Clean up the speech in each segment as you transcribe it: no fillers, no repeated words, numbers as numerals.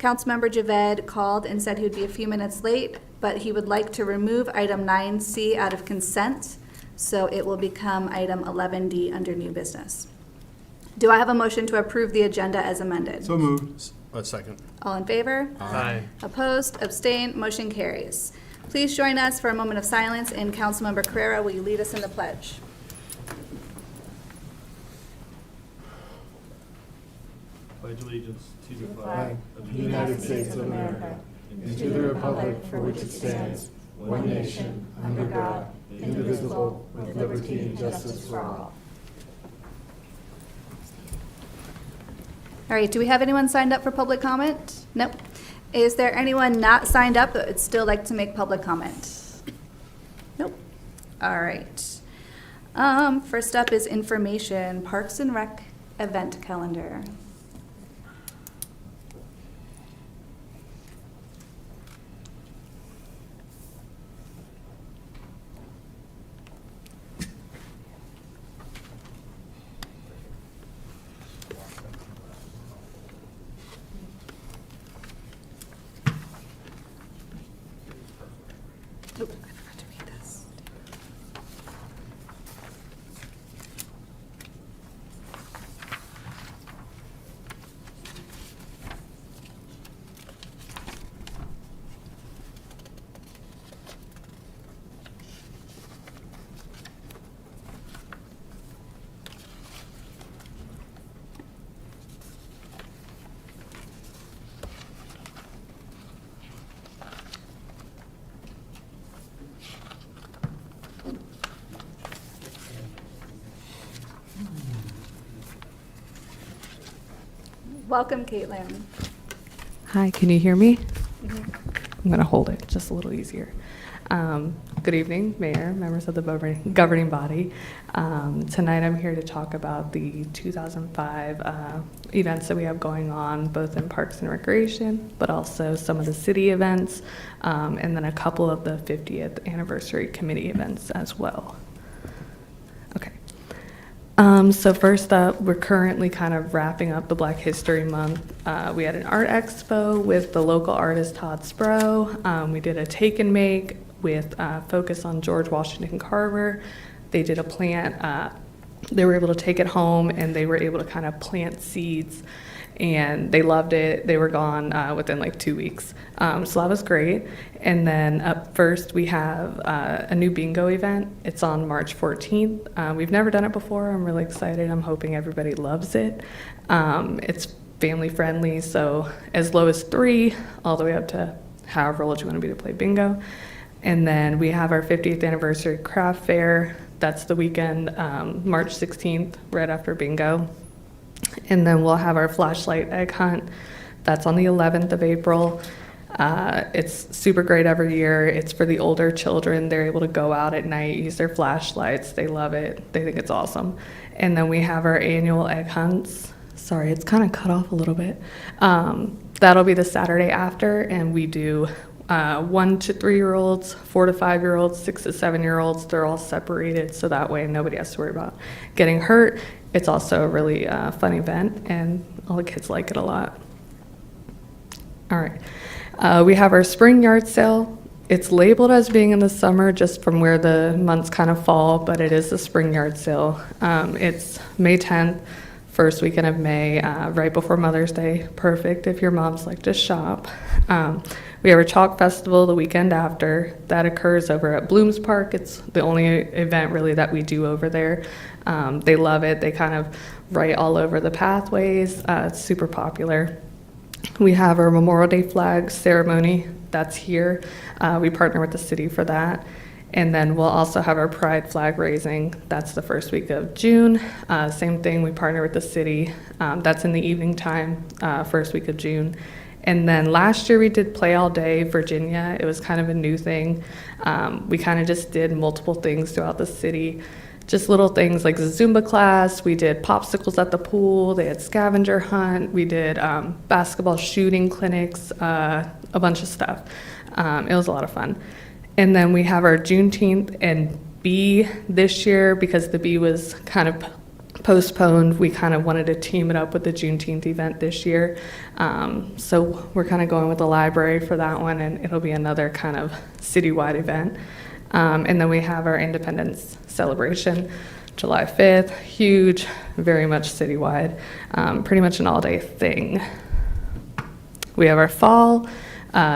Councilmember Javed called and said he would be a few minutes late, but he would like to remove item 9C out of consent, so it will become item 11D under new business. Do I have a motion to approve the agenda as amended? So moved. A second. All in favor? Aye. Opposed? Abstained? Motion carries. Please join us for a moment of silence, and Councilmember Carrera, will you lead us in the pledge? Pledge allegiance to the flag of the United States of America and to the republic for which it stands, one nation, under God, indivisible, with liberty and justice for all. All right, do we have anyone signed up for public comment? Nope. Is there anyone not signed up that would still like to make public comment? Nope. All right. First up is information, Parks and Rec event calendar. Oop, I forgot to read this. Welcome, Caitlin. Hi, can you hear me? I'm going to hold it just a little easier. Good evening, Mayor, members of the governing body. Tonight I'm here to talk about the 2005 events that we have going on, both in Parks and Recreation, but also some of the city events, and then a couple of the 50th anniversary committee events as well. Okay. So first up, we're currently kind of wrapping up the Black History Month. We had an art expo with the local artist Todd Sprow. We did a take and make with focus on George Washington Carver. They did a plant. They were able to take it home and they were able to kind of plant seeds, and they loved it. They were gone within like 2 weeks. So that was great. And then up first, we have a new bingo event. It's on March 14th. We've never done it before. I'm really excited. I'm hoping everybody loves it. It's family friendly, so as low as 3, all the way up to however old you want to be to play bingo. And then we have our 50th anniversary craft fair. That's the weekend, March 16th, right after bingo. And then we'll have our flashlight egg hunt. That's on the 11th of April. It's super great every year. It's for the older children. They're able to go out at night, use their flashlights. They love it. They think it's awesome. And then we have our annual egg hunts. Sorry, it's kind of cut off a little bit. That'll be the Saturday after, and we do 1 to 3-year-olds, 4 to 5-year-olds, 6 to 7-year-olds. They're all separated, so that way nobody has to worry about getting hurt. It's also a really fun event, and all the kids like it a lot. All right. We have our spring yard sale. It's labeled as being in the summer just from where the months kind of fall, but it is the spring yard sale. It's May 10th, first weekend of May, right before Mother's Day. Perfect if your moms like to shop. We have a chalk festival the weekend after. That occurs over at Blooms Park. It's the only event really that we do over there. They love it. They kind of write all over the pathways. It's super popular. We have our Memorial Day flag ceremony. That's here. We partner with the city for that. And then we'll also have our Pride flag raising. That's the first week of June. Same thing, we partner with the city. That's in the evening time, first week of June. And then last year we did Play All Day Virginia. It was kind of a new thing. We kind of just did multiple things throughout the city. Just little things like the Zumba class. We did popsicles at the pool. They had scavenger hunt. We did basketball shooting clinics, a bunch of stuff. It was a lot of fun. And then we have our Juneteenth and Bee this year, because the Bee was kind of postponed. We kind of wanted to team it up with the Juneteenth event this year. So we're kind of going with the library for that one, and it'll be another kind of citywide event. And then we have our Independence celebration, July 5th, huge, very much citywide, pretty much an all-day thing. We have our fall,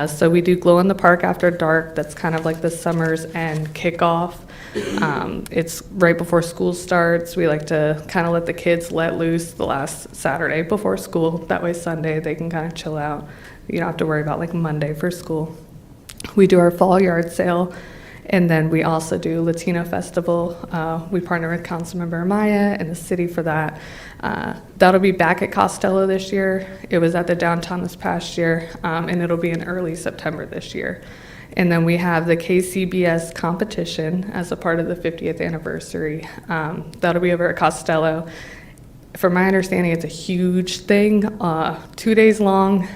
so we do glow in the park after dark. That's kind of like the summer's end kickoff. It's right before school starts. We like to kind of let the kids let loose the last Saturday before school. That way Sunday they can kind of chill out. You don't have to worry about like Monday for school. We do our fall yard sale, and then we also do Latino Festival. We partner with Councilmember Amaya and the city for that. That'll be back at Costello this year. It was at the downtown this past year, and it'll be in early September this year. And then we have the KCBS competition as a part of the 50th anniversary. That'll be over at Costello. From my understanding, it's a huge thing, 2 days long.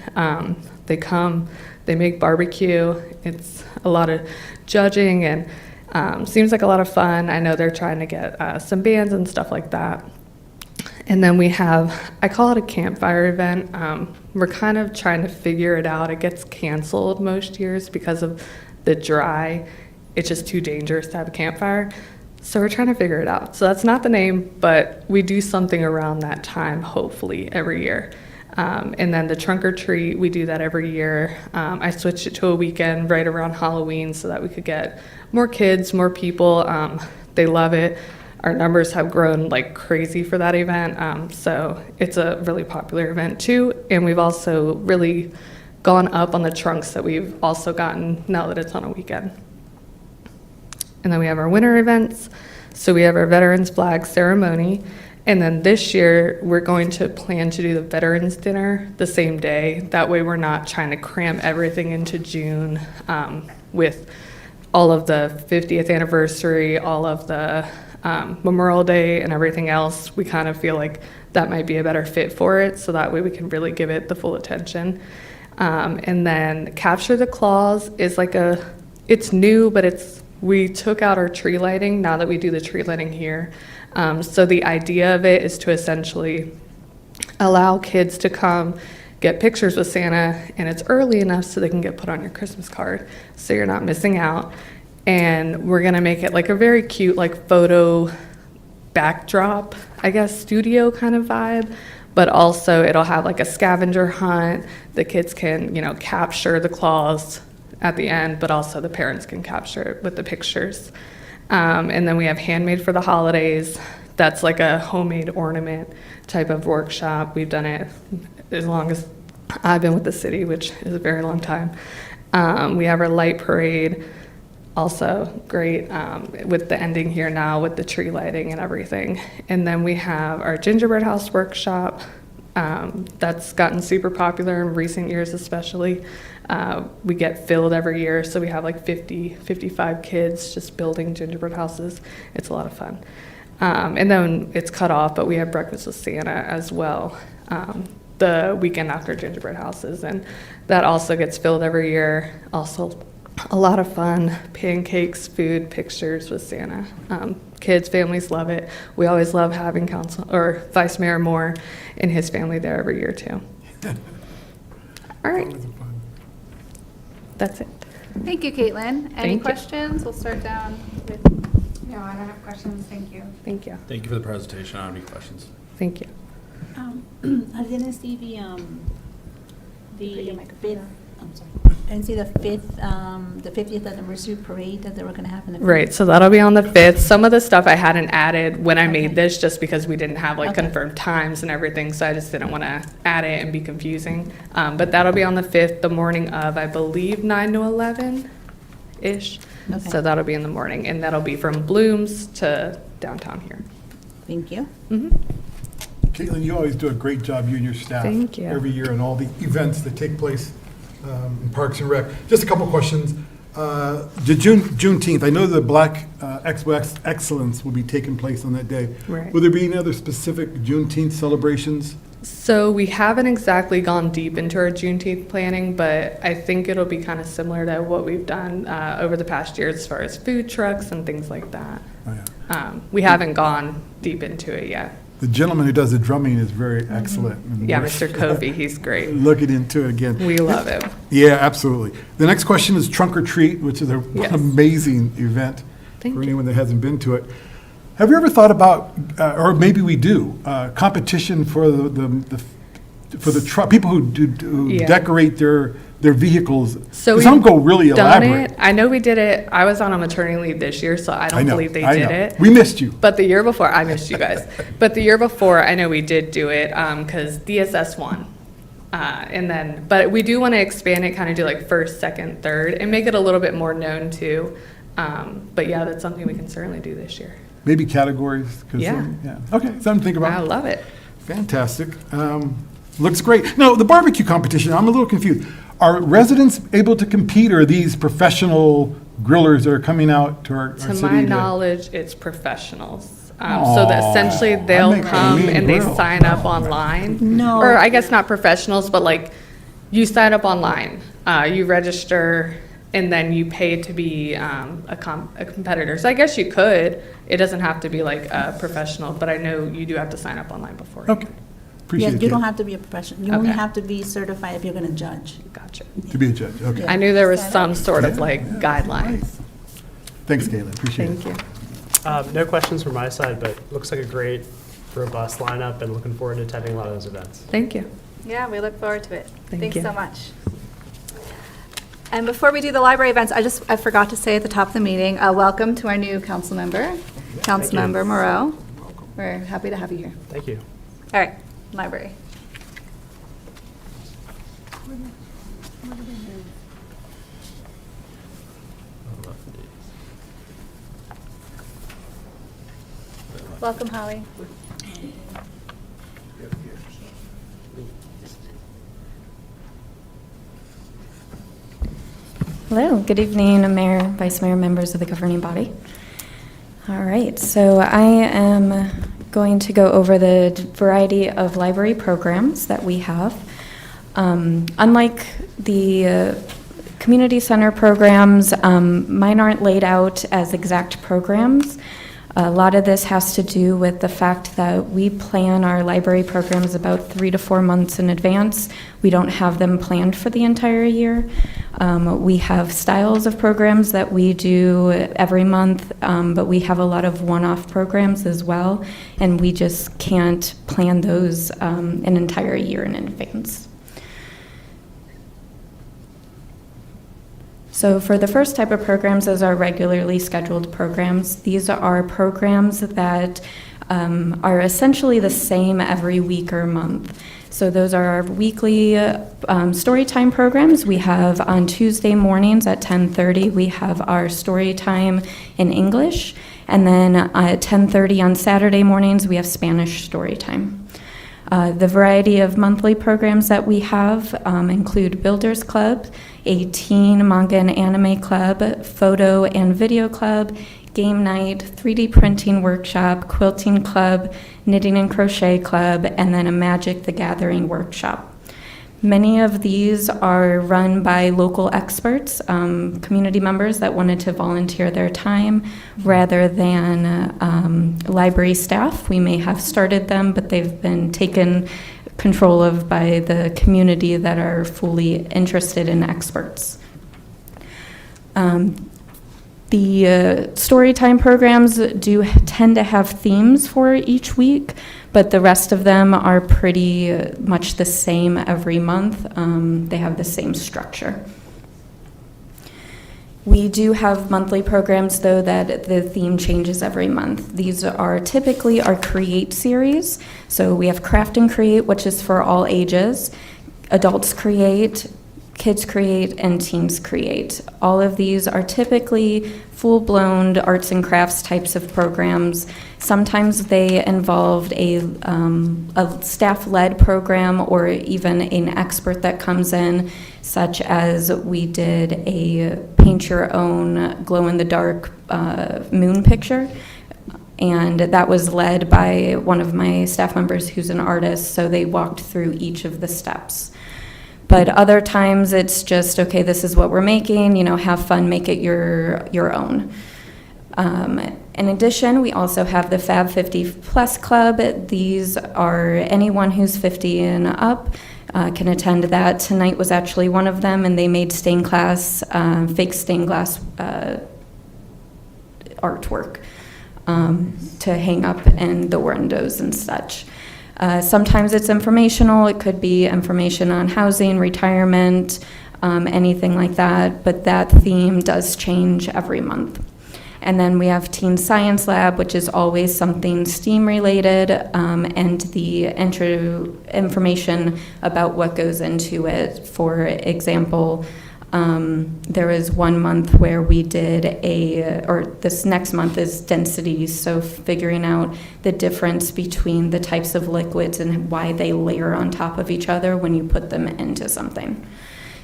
They come, they make barbecue. It's a lot of judging and seems like a lot of fun. I know they're trying to get some bands and stuff like that. And then we have, I call it a campfire event. We're kind of trying to figure it out. It gets canceled most years because of the dry. It's just too dangerous to have a campfire. So we're trying to figure it out. So that's not the name, but we do something around that time, hopefully, every year. And then the trunk or treat, we do that every year. I switched it to a weekend right around Halloween so that we could get more kids, more people. They love it. Our numbers have grown like crazy for that event, so it's a really popular event too. And we've also really gone up on the trunks that we've also gotten now that it's on a weekend. And then we have our winter events. So we have our Veterans Flag Ceremony. And then this year, we're going to plan to do the Veterans Dinner the same day. That way we're not trying to cram everything into June with all of the 50th anniversary, all of the Memorial Day and everything else. We kind of feel like that might be a better fit for it, so that way we can really give it the full attention. And then Capture the Claws is like it's new, but we took out our tree lighting now that we do the tree lighting here. So the idea of it is to essentially allow kids to come get pictures with Santa, and it's early enough so they can get put on your Christmas card, so you're not missing out. And we're gonna make it like a very cute, like photo backdrop, I guess, studio kind of vibe. But also it'll have like a scavenger hunt. The kids can, capture the claws at the end, but also the parents can capture it with the pictures. And then we have Handmade for the Holidays. That's like a homemade ornament type of workshop. We've done it as long as I've been with the city, which is a very long time. We have our light parade, also great, with the ending here now with the tree lighting and everything. And then we have our gingerbread house workshop. That's gotten super popular in recent years especially. We get filled every year, so we have like 55 kids just building gingerbread houses. It's a lot of fun. And then it's cut off, but we have Breakfast with Santa as well, the weekend after gingerbread houses, and that also gets filled every year. Also a lot of fun, pancakes, food, pictures with Santa. Kids, families love it. We always love having Vice Mayor Moore and his family there every year too. All right. That's it. Thank you, Caitlin. Any Thank you. questions? We'll start down with. No, I don't have questions, thank you. Thank you. Thank you for the presentation. I don't have any questions. Thank you. I didn't see the fifth, I'm sorry. I didn't see the 50th anniversary parade that they were gonna have in the. Right, so that'll be on the 5th. Some of the stuff I hadn't added when I made Okay. this just because we didn't have like Okay. confirmed times and everything, so I just didn't want to add it and be confusing. But that'll be on the 5th, the morning of, I believe, 9 to 11-ish. Okay. So that'll be in the morning, and that'll be from Bloom's to downtown here. Thank you. Mhm. Caitlin, you always do a great job, you and your staff. Thank you. Every year and all the events that take place in Parks and Rec. Just a couple questions. The Juneteenth, I know the Black Expo Excellence will be taking place on that day. Right. Will there be any other specific Juneteenth celebrations? So we haven't exactly gone deep into our Juneteenth planning, but I think it'll be kind of similar to what we've done over the past year as far as food trucks and things like that. Oh, yeah. We haven't gone deep into it yet. The gentleman who does the drumming is very excellent. and Yeah, we're Mr. Kobe, he's great. Looking into it again. We love him. Yeah, absolutely. The next question is Trunk or Treat, which is an Yes. amazing event Thank for you. anyone that hasn't been to it. Have you ever thought about, or maybe we do, competition for people who Yeah. decorate their vehicles? So Some we've go really done elaborate. it. I know we did it. I was on a maternity leave this year, so I I don't know, believe they I did know. it. We missed you. But the year before, I missed you guys. But the year before, I know we did do it because DSS won. But we do want to expand it, kind of do like first, second, third, and make it a little bit more known too. But yeah, that's something we can certainly do this year. Maybe categories? 'Cause, Yeah. Okay, something to think about. I love it. Fantastic. Looks great. No, the barbecue competition, I'm a little confused. Are residents able to compete, or are these professional grillers that are coming out to our To city? my knowledge, it's professionals. So that essentially Aw, they'll that makes a come mean and they grill. sign up online. No. Or I guess not professionals, but like you sign up online, you register, and then you pay to be a competitor. So I guess you could. It doesn't have to be like a professional, but I know you do have to sign up online before. Okay. Appreciate Yeah, it. you don't Kate. have to be a professional. You only Okay. have to be certified if you're going to judge. Gotcha. To be a judge, okay. I knew there was some sort of like guidelines. Thanks, Caitlin, appreciate it. Thank you. No questions from my side, but looks like a great, robust lineup, and looking forward to attending a lot of those events. Thank you. Yeah, we look forward to it. Thank Thanks you. so much. And before we do the library events, I forgot to say at the top of the meeting, welcome to our new council member, Councilmember Moreau. We're happy to have you here. Thank you. All right, library. Welcome, Holly. Hello, good evening, Mayor, Vice Mayor, members of the governing body. All right, so I am going to go over the variety of library programs that we have. Unlike the community center programs, mine aren't laid out as exact programs. A lot of this has to do with the fact that we plan our library programs about 3 to 4 months in advance. We don't have them planned for the entire year. We have styles of programs that we do every month, but we have a lot of one-off programs as well, and we just can't plan those an entire year in advance. So for the first type of programs, those are regularly scheduled programs. These are programs that are essentially the same every week or month. So those are our weekly story time programs. We have on Tuesday mornings at 10:30, we have our story time in English. And then at 10:30 on Saturday mornings, we have Spanish story time. The variety of monthly programs that we have include Builders Club, a teen manga and anime club, photo and video club, game night, 3D printing workshop, quilting club, knitting and crochet club, and then a Magic the Gathering workshop. Many of these are run by local experts, community members that wanted to volunteer their time rather than library staff. We may have started them, but they've been taken control of by the community that are fully interested in experts. The storytime programs do tend to have themes for each week, but the rest of them are pretty much the same every month. They have the same structure. We do have monthly programs, though, that the theme changes every month. These are typically our Create series. So we have Craft and Create, which is for all ages. Adults Create, Kids Create, and Teens Create. All of these are typically full-blown arts and crafts types of programs. Sometimes they involved a staff-led program or even an expert that comes in, such as we did a paint your own glow-in-the-dark moon picture. And that was led by one of my staff members who's an artist, so they walked through each of the steps. But other times it's just, okay, this is what we're making, have fun, make it your own. In addition, we also have the Fab 50 Plus Club. These are anyone who's 50 and up can attend that. Tonight was actually one of them, and they made stained glass, fake stained glass artwork to hang up in the windows and such. Sometimes it's informational. It could be information on housing, retirement, anything like that, but that theme does change every month. And then we have Teen Science Lab, which is always something STEAM related, and the information about what goes into it. For example, there was 1 month where we did this next month is densities, so figuring out the difference between the types of liquids and why they layer on top of each other when you put them into something.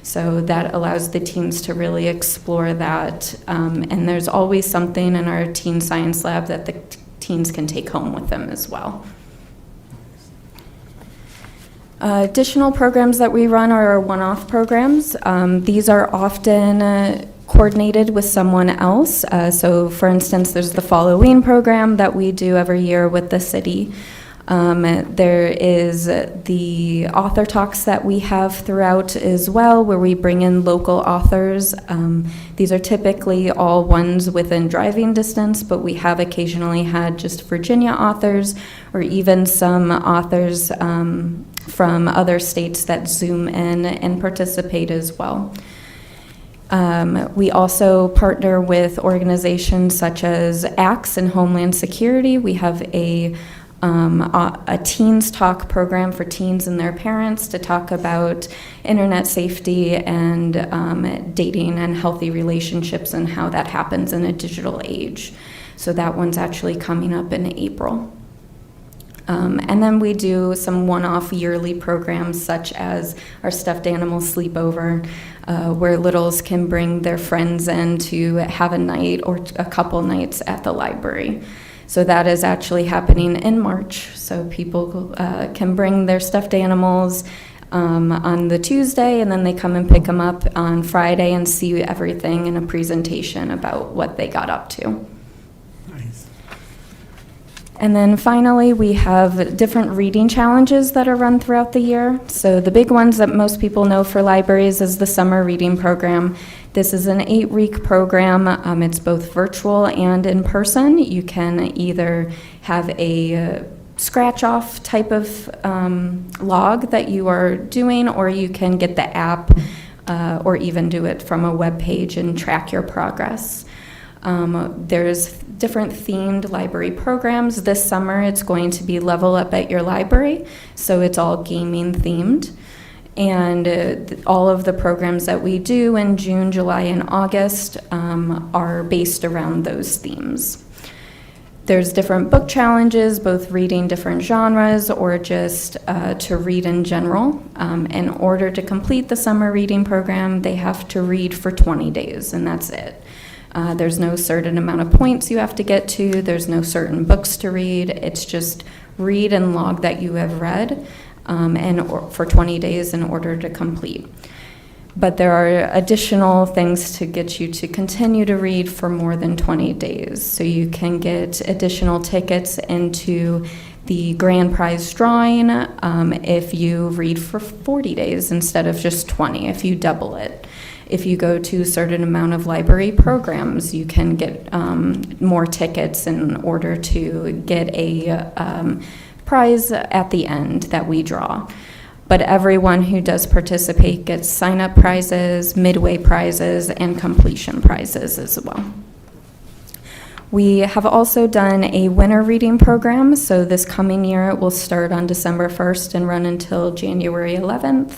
So that allows the teens to really explore that. And there's always something in our teen science lab that the teens can take home with them as well. Additional programs that we run are our one-off programs. These are often coordinated with someone else. So for instance, there's the Halloween program that we do every year with the city. There is the author talks that we have throughout as well, where we bring in local authors. These are typically all ones within driving distance, but we have occasionally had just Virginia authors or even some authors from other states that Zoom in and participate as well. We also partner with organizations such as ACTS and Homeland Security. We have a Teens Talk program for teens and their parents to talk about internet safety and dating and healthy relationships and how that happens in a digital age. So that one's actually coming up in April. And then we do some one-off yearly programs such as our stuffed animal sleepover, where littles can bring their friends in to have a night or a couple nights at the library. So that is actually happening in March. So people can bring their stuffed animals on the Tuesday, and then they come and pick them up on Friday and see everything in a presentation about what they got up to. Nice. And then finally, we have different reading challenges that are run throughout the year. So the big ones that most people know for libraries is the summer reading program. This is an 8-week program. It's both virtual and in person. You can either have a scratch-off type of log that you are doing, or you can get the app or even do it from a web page and track your progress. There's different themed library programs. This summer it's going to be Level Up at Your Library, so it's all gaming themed. And all of the programs that we do in June, July, and August are based around those themes. There's different book challenges, both reading different genres or just to read in general. In order to complete the summer reading program, they have to read for 20 days, and that's it. There's no certain amount of points you have to get to. There's no certain books to read. It's just read and log that you have read for 20 days in order to complete. But there are additional things to get you to continue to read for more than 20 days. So you can get additional tickets into the grand prize drawing if you read for 40 days instead of just 20, if you double it. If you go to a certain amount of library programs, you can get more tickets in order to get a prize at the end that we draw. But everyone who does participate gets sign-up prizes, midway prizes, and completion prizes as well. We have also done a winter reading program, so this coming year it will start on December 1st and run until January 11th.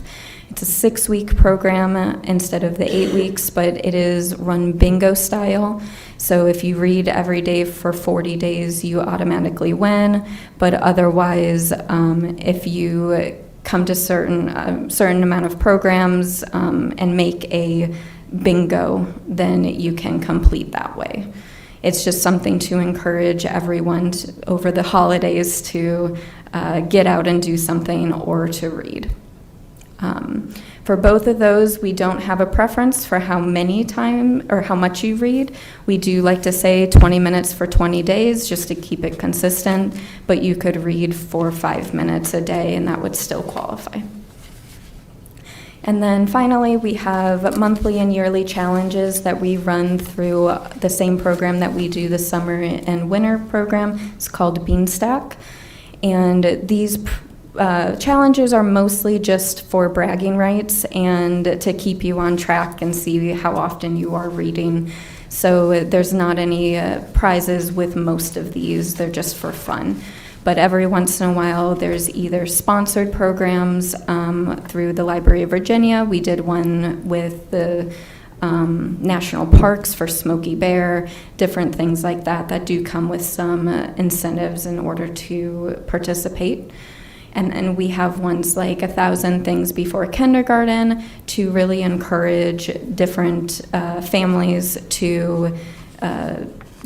It's a 6-week program instead of the 8 weeks, but it is run bingo style. So if you read every day for 40 days, you automatically win. But otherwise, if you come to certain amount of programs and make a bingo, then you can complete that way. It's just something to encourage everyone over the holidays to get out and do something or to read. For both of those, we don't have a preference for how many time or how much you read. We do like to say 20 minutes for 20 days just to keep it consistent, but you could read 4 or 5 minutes a day and that would still qualify. And then finally, we have monthly and yearly challenges that we run through the same program that we do the summer and winter program. It's called Beanstack. And these challenges are mostly just for bragging rights and to keep you on track and see how often you are reading. So there's not any prizes with most of these. They're just for fun. But every once in a while, there's either sponsored programs through the Library of Virginia. We did one with the national parks for Smokey Bear, different things like that that do come with some incentives in order to participate. And we have ones like 1,000 Things Before Kindergarten to really encourage different families to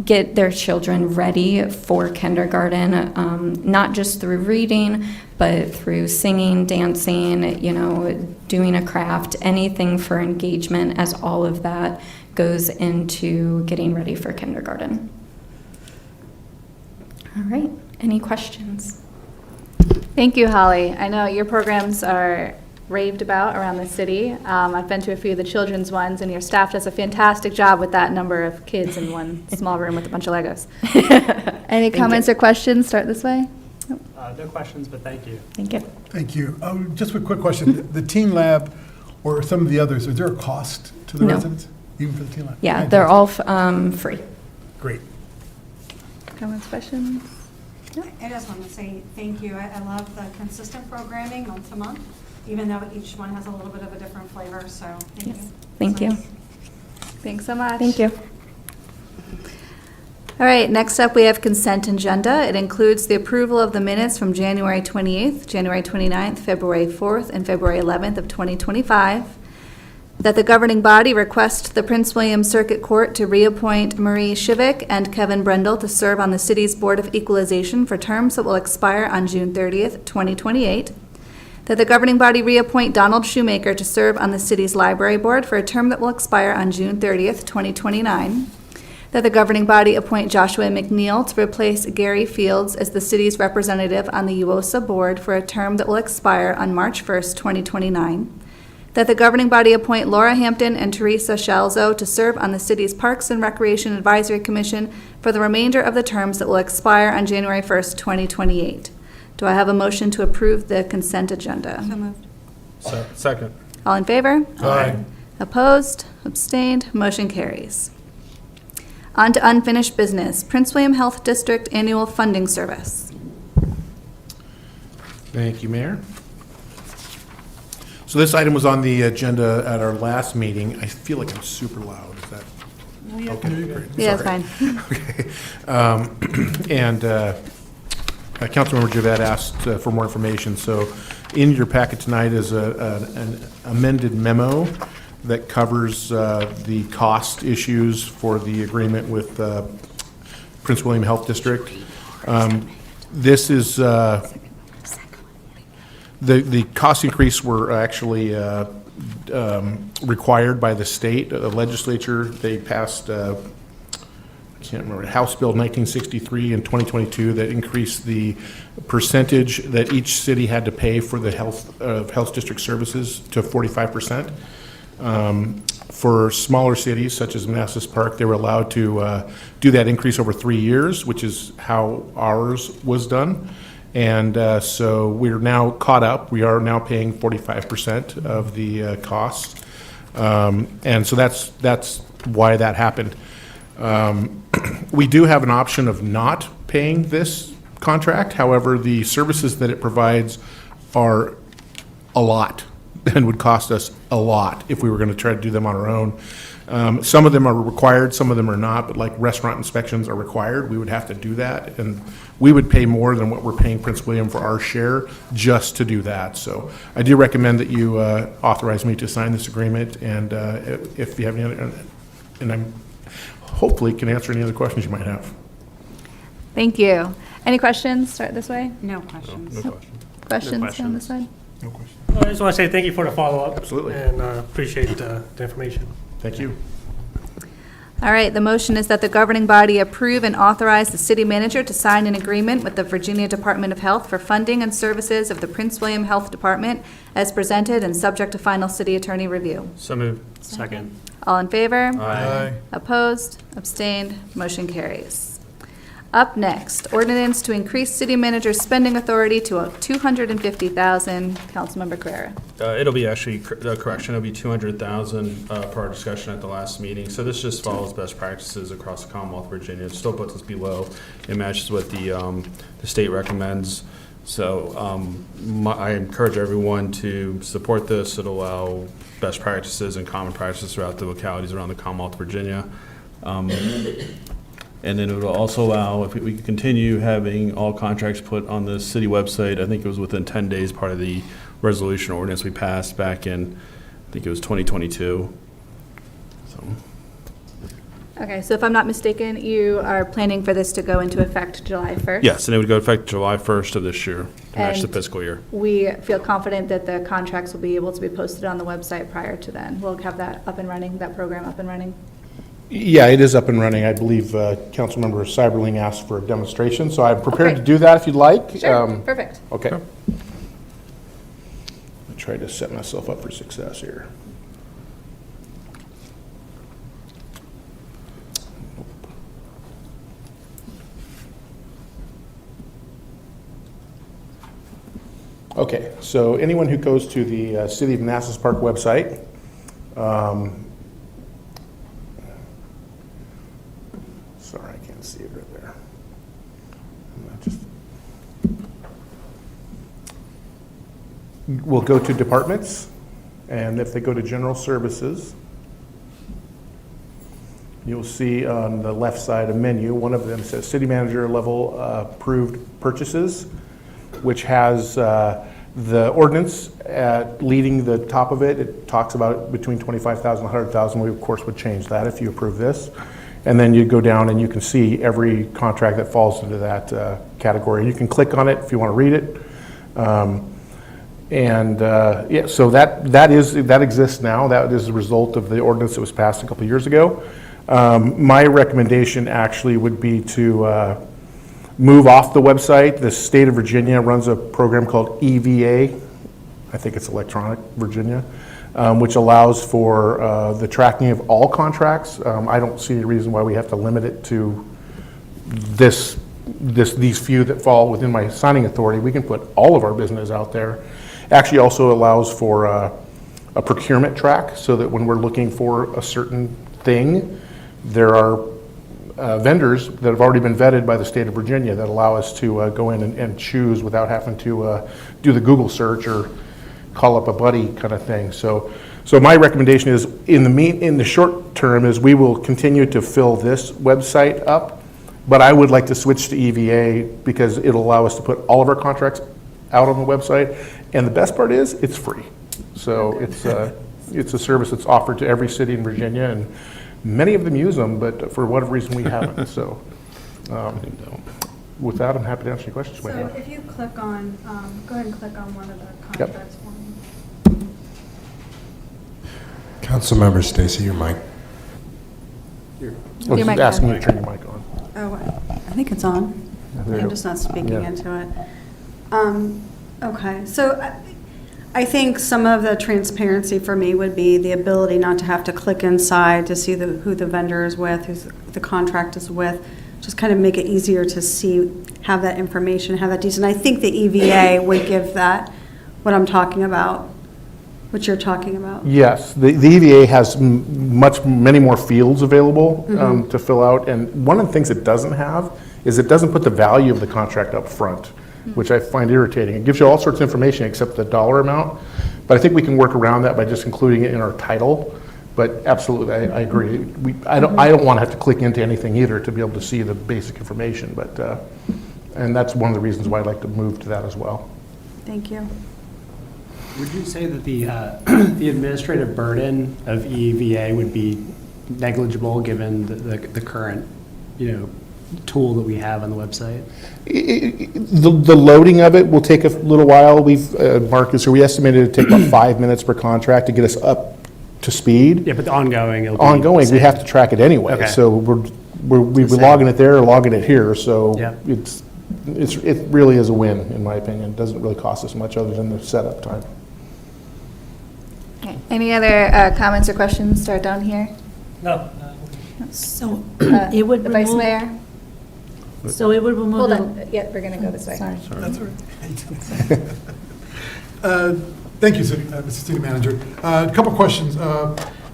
get their children ready for kindergarten, not just through reading, but through singing, dancing, doing a craft, anything for engagement, as all of that goes into getting ready for kindergarten. All right, any questions? Thank you, Holly. I know your programs are raved about around the city. I've been to a few of the children's ones, and your staff does a fantastic job with that number of kids in one small room with a bunch of Legos. Any comments or questions? Start this way. No questions, but thank you. Thank you. Thank you. Just a quick question. The teen lab or some of the others, is there a cost to the No. residents, even for the teen lab? Yeah, they're all free. Great. Comments, questions? I just want to say thank you. I love the consistent programming month to month, even though each one has a little bit of a different flavor, so thank you. Thank you. Thanks so much. Thank you. All right, next up, we have consent agenda. It includes the approval of the minutes from January 28th, January 29th, February 4th, and February 11th of 2025. That the governing body request the Prince William Circuit Court to reappoint Marie Shivik and Kevin Brendel to serve on the city's Board of Equalization for terms that will expire on June 30th, 2028. That the governing body reappoint Donald Shoemaker to serve on the city's library board for a term that will expire on June 30th, 2029. That the governing body appoint Joshua McNeil to replace Gary Fields as the city's representative on the UOSA board for a term that will expire on March 1st, 2029. That the governing body appoint Laura Hampton and Teresa Shalzo to serve on the city's Parks and Recreation Advisory Commission for the remainder of the terms that will expire on January 1st, 2028. Do I have a motion to approve the consent agenda? So moved. Second. All in favor? Aye. Opposed? Abstained? Motion carries. On to unfinished business. Prince William Health District Annual Funding Service. Thank you, Mayor. So this item was on the agenda at our last meeting. I feel like I'm super loud. Is that? Okay, great. Yeah, it's Sorry. fine. Okay. And Councilmember Javette asked for more information. So in your packet tonight is an amended memo that covers the cost issues for the agreement with Prince William Health District. This is the cost increase were actually required by the state legislature. They passed, I can't remember, House Bill 1963 in 2022 that increased the percentage that each city had to pay for the health district services to 45%. For smaller cities such as Manassas Park, they were allowed to do that increase over 3 years, which is how ours was done. And so we're now caught up. We are now paying 45% of the cost. And so that's why that happened. We do have an option of not paying this contract. However, the services that it provides are a lot and would cost us a lot if we were going to try to do them on our own. Some of them are required, some of them are not, but like restaurant inspections are required. We would have to do that, and we would pay more than what we're paying Prince William for our share just to do that. So I do recommend that you authorize me to sign this agreement, and if you have any other, and I'm hopefully can answer any other questions you might have. Thank you. Any questions? Start this way. No questions. No question. Questions on questions. this side? No question. I just want to say thank you for the follow-up. Absolutely. And appreciate the information. Thank you. All right, the motion is that the governing body approve and authorize the city manager to sign an agreement with the Virginia Department of Health for funding and services of the Prince William Health Department as presented and subject to final city attorney review. So moved. Second. All in favor? Aye. Opposed? Abstained? Motion carries. Up next, ordinance to increase city manager's spending authority to $250,000. Councilmember Carrera. It'll be actually, the correction, it'll be 200,000 per our discussion at the last meeting. So this just follows best practices across the Commonwealth of Virginia. It still puts us below. It matches what the state recommends. So I encourage everyone to support this. It'll allow best practices and common practices throughout the localities around the Commonwealth of Virginia. And then it will also allow, if we can continue having all contracts put on the city website, I think it was within 10 days, part of the resolution ordinance we passed back in, I think it was 2022. So, Okay, so if I'm not mistaken, you are planning for this to go into effect July 1st? yes, and it would go into effect July 1st of this year, to match the And fiscal year. We feel confident that the contracts will be able to be posted on the website prior to then. We'll have that up and running, that program up and running. Yeah, it is up and running. I believe Councilmember Cyberling asked for a demonstration, so I'm prepared Okay. to do that if you'd like. Sure, perfect. Okay. I try to set myself up for success here. Okay, so anyone who goes to the City of Manassas Park website, sorry, I can't see it right there. We'll go to departments, and if they go to general services, you'll see on the left side a menu. One of them says city manager level approved purchases, which has the ordinance leading the top of it. It talks about between 25,000 and 100,000. We, of course, would change that if you approve this. And then you go down and you can see every contract that falls into that category. You can click on it if you want to read it. Yeah, so that exists now. That is a result of the ordinance that was passed a couple of years ago. My recommendation actually would be to move off the website. The state of Virginia runs a program called EVA. I think it's Electronic Virginia, which allows for the tracking of all contracts. I don't see any reason why we have to limit it to these few that fall within my signing authority. We can put all of our business out there. Actually also allows for a procurement track, so that when we're looking for a certain thing, there are vendors that have already been vetted by the state of Virginia that allow us to go in and choose without having to do the Google search or call up a buddy kind of thing. So my recommendation is in the short term is we will continue to fill this website up, but I would like to switch to EVA because it'll allow us to put all of our contracts out on the website. And the best part is it's free. So it's a service that's offered to every city in Virginia, and many of them use them, but for whatever reason we haven't. So with that, I'm happy to answer any questions you might So have. if you click on, go ahead and click on one of the Yep. contracts for me. Councilmember Stacy, your mic. Well, Your just mic asking on. you to turn your mic on. Oh, I think it's on. There you I'm go. just not speaking Yeah. into it. Okay, so I think some of the transparency for me would be the ability not to have to click inside to see who the vendor is with, who the contract is with. Just kind of make it easier to see, have that information, have that decent. I think the EVA would give that, what I'm talking about, what you're talking about. Yes, the EVA has many more fields available to fill out, and one of the things it doesn't have is it doesn't put the value of the contract up front, which I find irritating. It gives you all sorts of information except the dollar amount, but I think we can work around that by just including it in our title. But absolutely, I agree. I don't want to have to click into anything either to be able to see the basic information, but and that's one of the reasons why I'd like to move to that as well. Thank you. Would you say that the the administrative burden of EVA would be negligible given the current, tool that we have on the website? The loading of it will take a little while. Marcus, we estimated it'd take about 5 minutes per contract to get us up to speed. Yeah, but the ongoing, it'll be Ongoing, we same. have to track it anyway. Okay. So we'll be Same. logging it there or logging it here, so Yeah. it really is a win, in my opinion. It doesn't really cost us much other than the setup time. Okay. Any other comments or questions? Start down here. No. So Uh, it would the Vice remove, Mayor? so it would remove. Hold the- on. Yeah, we're going to go this way. Sorry. That's all right. Thank you, Mr. City Manager. A couple questions.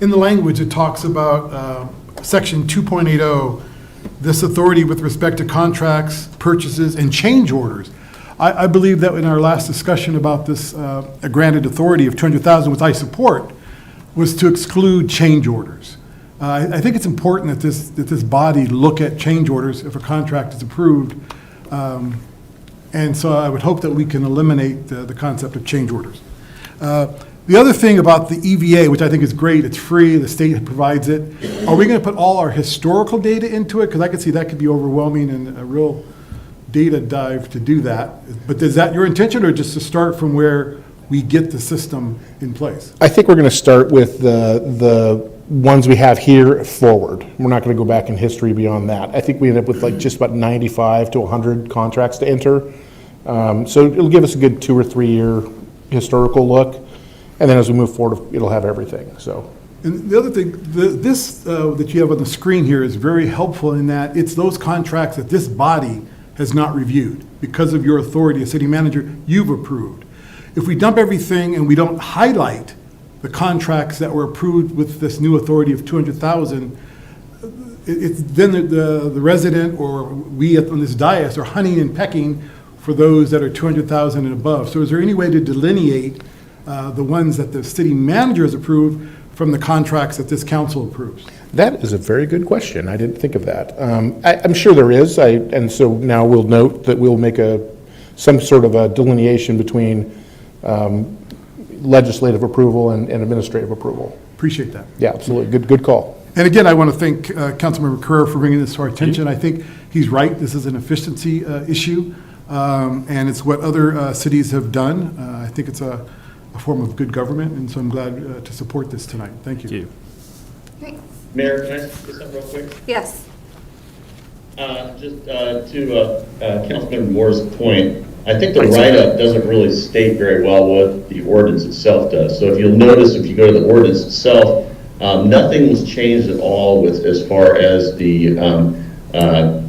In the language, it talks about Section 2.80, this authority with respect to contracts, purchases, and change orders. I believe that in our last discussion about this granted authority of $200,000, which I support, was to exclude change orders. I think it's important that this body look at change orders if a contract is approved. And so I would hope that we can eliminate the concept of change orders. The other thing about the EVA, which I think is great, it's free, the state provides it. Are we going to put all our historical data into it? Because I could see that could be overwhelming and a real data dive to do that. But is that your intention, or just to start from where we get the system in place? I think we're going to start with the ones we have here forward. We're not going to go back in history beyond that. I think we end up with like just about 95 to 100 contracts to enter. So it'll give us a good 2 or 3 year historical look. And then as we move forward, it'll have everything, so. And the other thing, this that you have on the screen here is very helpful in that it's those contracts that this body has not reviewed. Because of your authority as city manager, you've approved. If we dump everything and we don't highlight the contracts that were approved with this new authority of 200,000, it's then the resident or we on this dais are hunting and pecking for those that are 200,000 and above. So is there any way to delineate the ones that the city manager has approved from the contracts that this council approves? That is a very good question. I didn't think of that. I'm sure there is, and so now we'll note that we'll make some sort of a delineation between legislative approval and administrative approval. Appreciate that. Yeah, absolutely. Good call. And again, I want to thank Councilmember Carrera for bringing this to our attention. I think he's right. This is an efficiency issue, and it's what other cities have done. I think it's a form of good government, and so I'm glad to support this tonight. Thank you. Thank you. Great. Mayor, can I say something real quick? Yes. Just to Councilmember Moore's point, I think the write-up doesn't really state very well what the ordinance itself does. So if you'll notice, if you go to the ordinance itself, nothing was changed at all with as far as the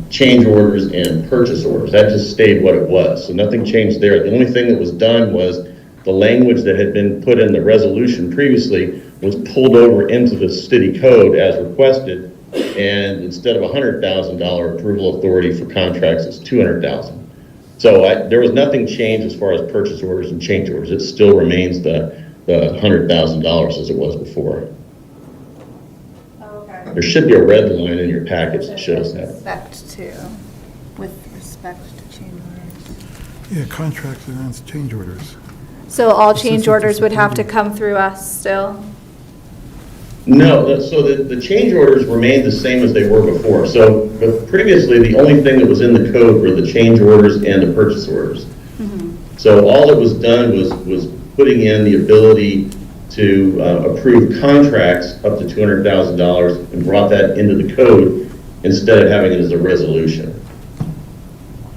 change orders and purchase orders. That just stayed what it was. So nothing changed there. The only thing that was done was the language that had been put in the resolution previously was pulled over into the city code as requested, and instead of $100,000 approval authority for contracts, it's $200,000. So there was nothing changed as far as purchase orders and change orders. It still remains the $100,000 as it was before. Okay. There should be a red line in your package that shows that. With respect to change orders. Yeah, contracts and change orders. So all This change is orders would have to anticipated. come through us still? No, so the change orders remained the same as they were before. So previously, the only thing that was in the code were the change orders and the purchase orders. So all that was done was putting in the ability to approve contracts up to $200,000 and brought that into the code instead of having it as a resolution.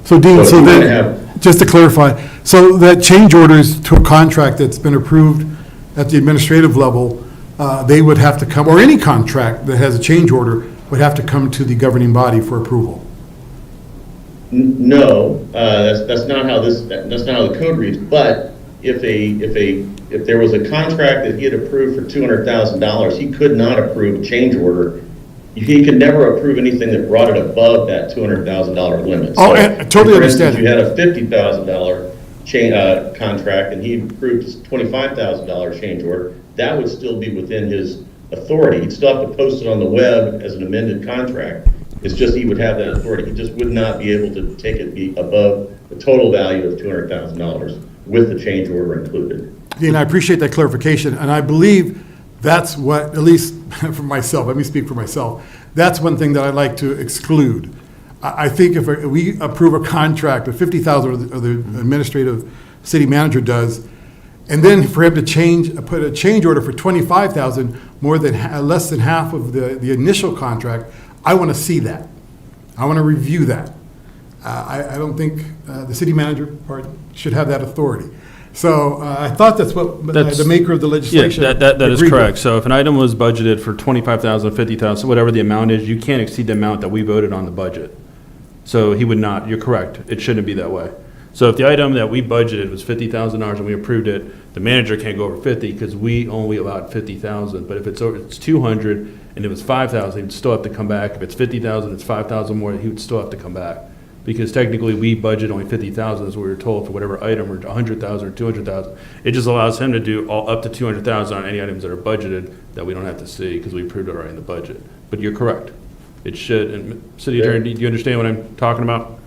So Dean, So so if you're then, just to clarify, so that change orders to a contract that's been approved at the administrative level, they would have to come, or any contract that has a change order would have to come to the governing body for approval? No, that's not how that's not how the code reads. But if there was a contract that he had approved for $200,000, he could not approve a change order. He could never approve anything that brought it above that $200,000 limit. Oh, I totally for instance, understand. you had a $50,000 contract and he approved a $25,000 change order, that would still be within his authority. He'd still have to post it on the web as an amended contract. It's just he would have that authority. He just would not be able to take it be above the total value of $200,000 with the change order included. Dean, I appreciate that clarification, and I believe that's what, at least for myself, let me speak for myself, that's one thing that I'd like to exclude. I think if we approve a contract of 50,000, or the administrative city manager does, and then for him to put a change order for 25,000, more than, less than half of the initial contract, I want to see that. I want to review that. I don't think the city manager should have that authority. So I thought that's what the maker of the legislation. Yeah, that is agreed correct. with. So if an item was budgeted for 25,000, 50,000, whatever the amount is, you can't exceed the amount that we voted on the budget. So he would not, you're correct, it shouldn't be that way. So if the item that we budgeted was $50,000 and we approved it, the manager can't go over 50 because we only allowed 50,000. But if it's 200 and it was 5,000, he'd still have to come back. If it's 50,000, it's 5,000 more, he would still have to come back. Because technically, we budget only 50,000 as we were told for whatever item, or 100,000 or 200,000. It just allows him to do all up to 200,000 on any items that are budgeted that we don't have to see because we approved it already in the budget. But you're correct. It should. And City Attorney, do you understand what I'm talking about?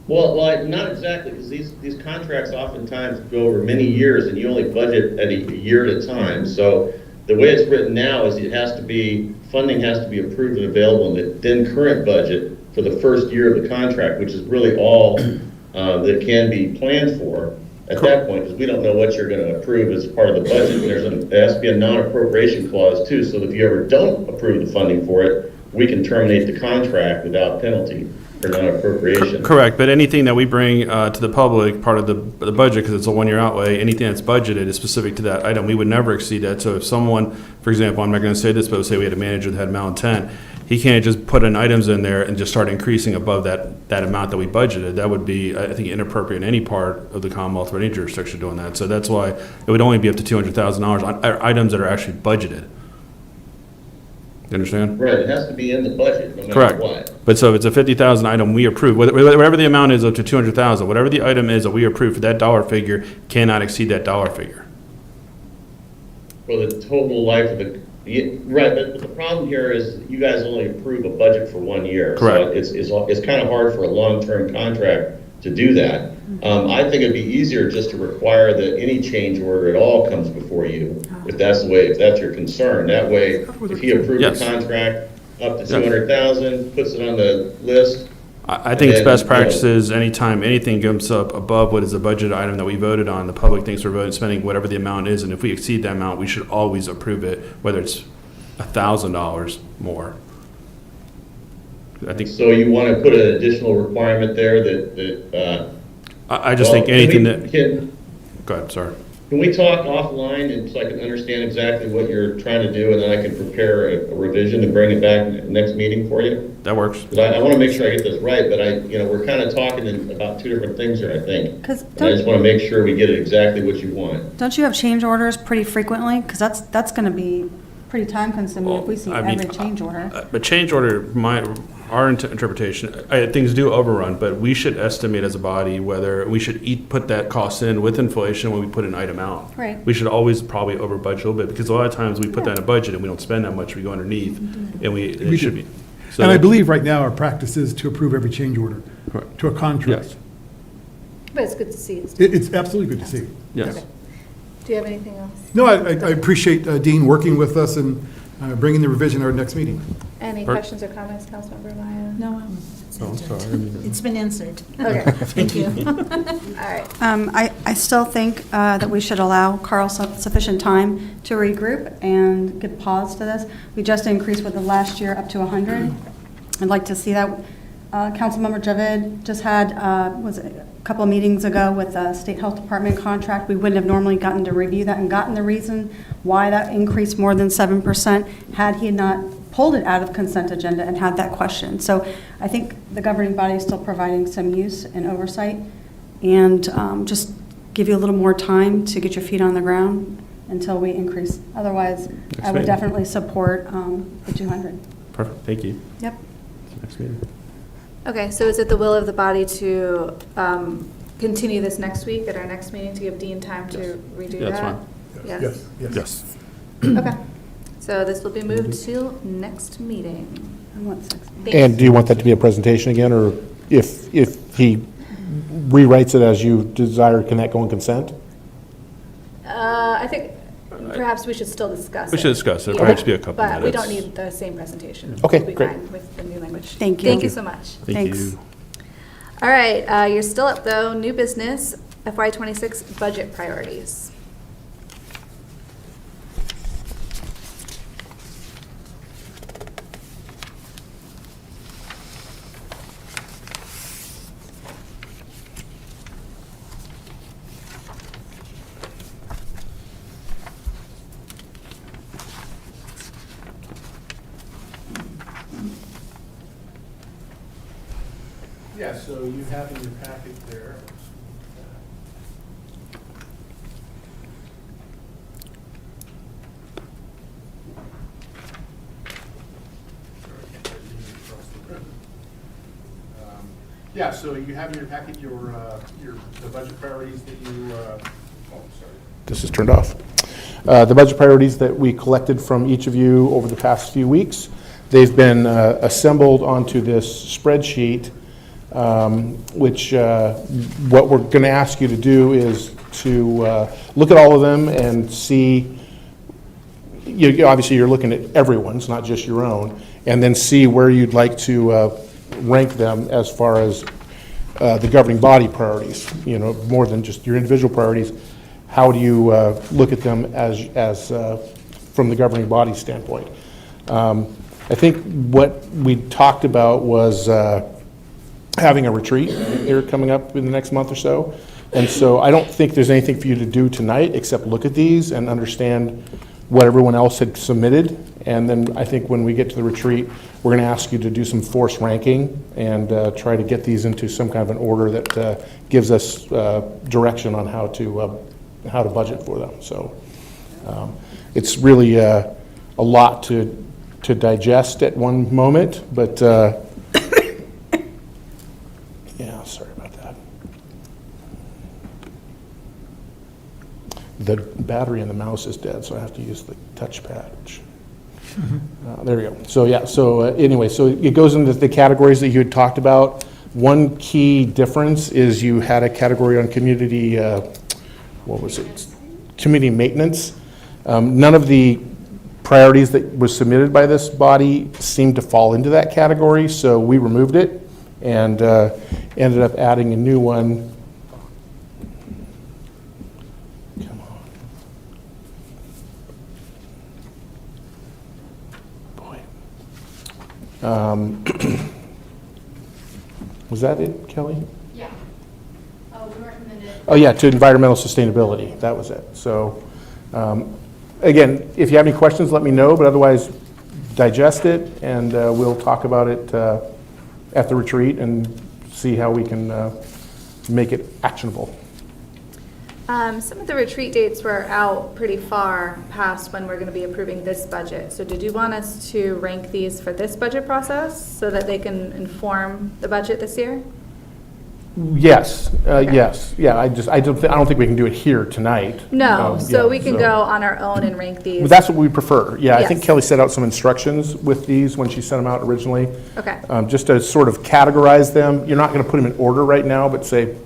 Well, not exactly, because these contracts oftentimes go over many years, and you only budget at a year at a time. So the way it's written now is funding has to be approved and available in the then current budget for the first year of the contract, which is really all that can be planned for at that point, because we don't know what you're going to approve as part of the budget. There has to be a non-appropriation clause too, so that if you ever don't approve the funding for it, we can terminate the contract without penalty for non-appropriation. Correct, but anything that we bring to the public, part of the budget, because it's a one-year outlay, anything that's budgeted is specific to that item. We would never exceed that. So if someone, for example, I'm not going to say this, but say we had a manager that had malintent, he can't just put in items in there and just start increasing above that amount that we budgeted. That would be, I think, inappropriate in any part of the Commonwealth or any jurisdiction doing that. So that's why it would only be up to $200,000 on items that are actually budgeted. You understand? Right, it has to be in the budget, no matter Correct. what. But so if it's a 50,000 item we approve, whatever the amount is up to 200,000, whatever the item is that we approve for that dollar figure cannot exceed that dollar figure. For the total life of right, but the problem here is you guys only approve a budget for 1 year. Correct. So it's kind of hard for a long-term contract to do that. I think it'd be easier just to require that any change order at all comes before you, if that's your concern. That way, if he approved Yes. the contract up to 200,000, puts it on the list. I think it's And then, best you know, practices, anytime anything comes up above what is a budget item that we voted on, the public thinks we're spending whatever the amount is, and if we exceed that amount, we should always approve it, whether it's $1,000 more. I think, So you want to put an additional requirement there that I just well, think anything can we- that, go ahead, sorry. Can we talk offline and so I can understand exactly what you're trying to do, and then I can prepare a revision and bring it back next meeting for you? That works. 'Cause I want to make sure I get this right, but we're kind of talking about two different things here, I think. 'Cause And I just want to make sure we get it exactly what you want. Don't you have change orders pretty frequently? Because that's going to be pretty time consuming if we see Well, I mean, every change order. But change order, our interpretation, things do overrun, but we should estimate as a body whether we should put that cost in with inflation when we put an item out. Right. We should always probably over budget a little bit, because a lot of times we put that in a budget and we don't spend that much, we go underneath, and it should be. So- And I believe right now our practice is to approve every change order Correct. to a contract. Yes, But it's good to see. It's absolutely good to see. yes. Okay. Do you have anything else? No, I appreciate Dean working with us and bringing the revision at our next meeting. Any Bert? questions or comments, Councilmember Maya? No, Oh, I'm sorry. I mean- it's been answered. Okay, Thank you. all right. I still think that we should allow Carl sufficient time to regroup and give pause to this. We just increased with the last year up to 100. I'd like to see that. Councilmember Javid just had, was it a couple of meetings ago with the State Health Department contract. We wouldn't have normally gotten to review that and gotten the reason why that increased more than 7% had he not pulled it out of consent agenda and had that question. So I think the governing body is still providing some use and oversight, and just give you a little more time to get your feet on the ground until we increase. Otherwise, I would meeting. definitely support the 200. Perfect, thank you. Yep. Next meeting. Okay, so is it the will of the body to continue this next week at our next meeting to give Dean time to redo that? Yeah, that's fine. Yes? Yes. Okay. So this will be moved to next meeting. And what's next? And do you want that to be a presentation again, or if he rewrites it as you desire, can that go in consent? I think perhaps we should still discuss it. We should discuss it. Yeah. Probably just be a couple But we minutes. don't need the same presentation. Okay, We'll be great. fine with the new language. Thank you. Thank you so much. Thank Thanks. you. All right, you're still up though. New business, FY26 budget priorities. Yeah, so you have in your packet there. Yeah, so you have in your packet the budget priorities that you, oh, sorry. This is turned off. The budget priorities that we collected from each of you over the past few weeks. They've been assembled onto this spreadsheet, which what we're going to ask you to do is to look at all of them and see, obviously you're looking at everyone's, not just your own, and then see where you'd like to rank them as far as the governing body priorities, more than just your individual priorities. How do you look at them as from the governing body standpoint? I think what we talked about was having a retreat here coming up in the next month or so. And so I don't think there's anything for you to do tonight except look at these and understand what everyone else had submitted. And then I think when we get to the retreat, we're going to ask you to do some force ranking and try to get these into some kind of an order that gives us direction on how to budget for them. So it's really a lot to digest at one moment, but yeah, sorry about that. The battery in the mouse is dead, so I have to use the touchpad. There we go. So yeah, so anyway, so it goes into the categories that you had talked about. One key difference is you had a category on community, what was it? Community maintenance. None of the priorities that was submitted by this body seemed to fall into that category, so we removed it and ended up adding a new one. Come on. Boy. Was that it, Kelly? Yeah. We recommended. Oh, yeah, to environmental sustainability. That was it. So, again, if you have any questions, let me know, but otherwise, digest it, and we'll talk about it at the retreat and see how we can make it actionable. Some of the retreat dates were out pretty far past when we're going to be approving this budget. So did you want us to rank these for this budget process so that they can inform the budget this year? Yes, yes, yeah. I don't think we can do it here tonight. No, so yeah, we can go on our own and rank these. But that's what we prefer. Yeah, I think Yes. Kelly set out some instructions with these when she sent them out originally. Okay. Just to sort of categorize them. You're not going to put them in order right now, but say,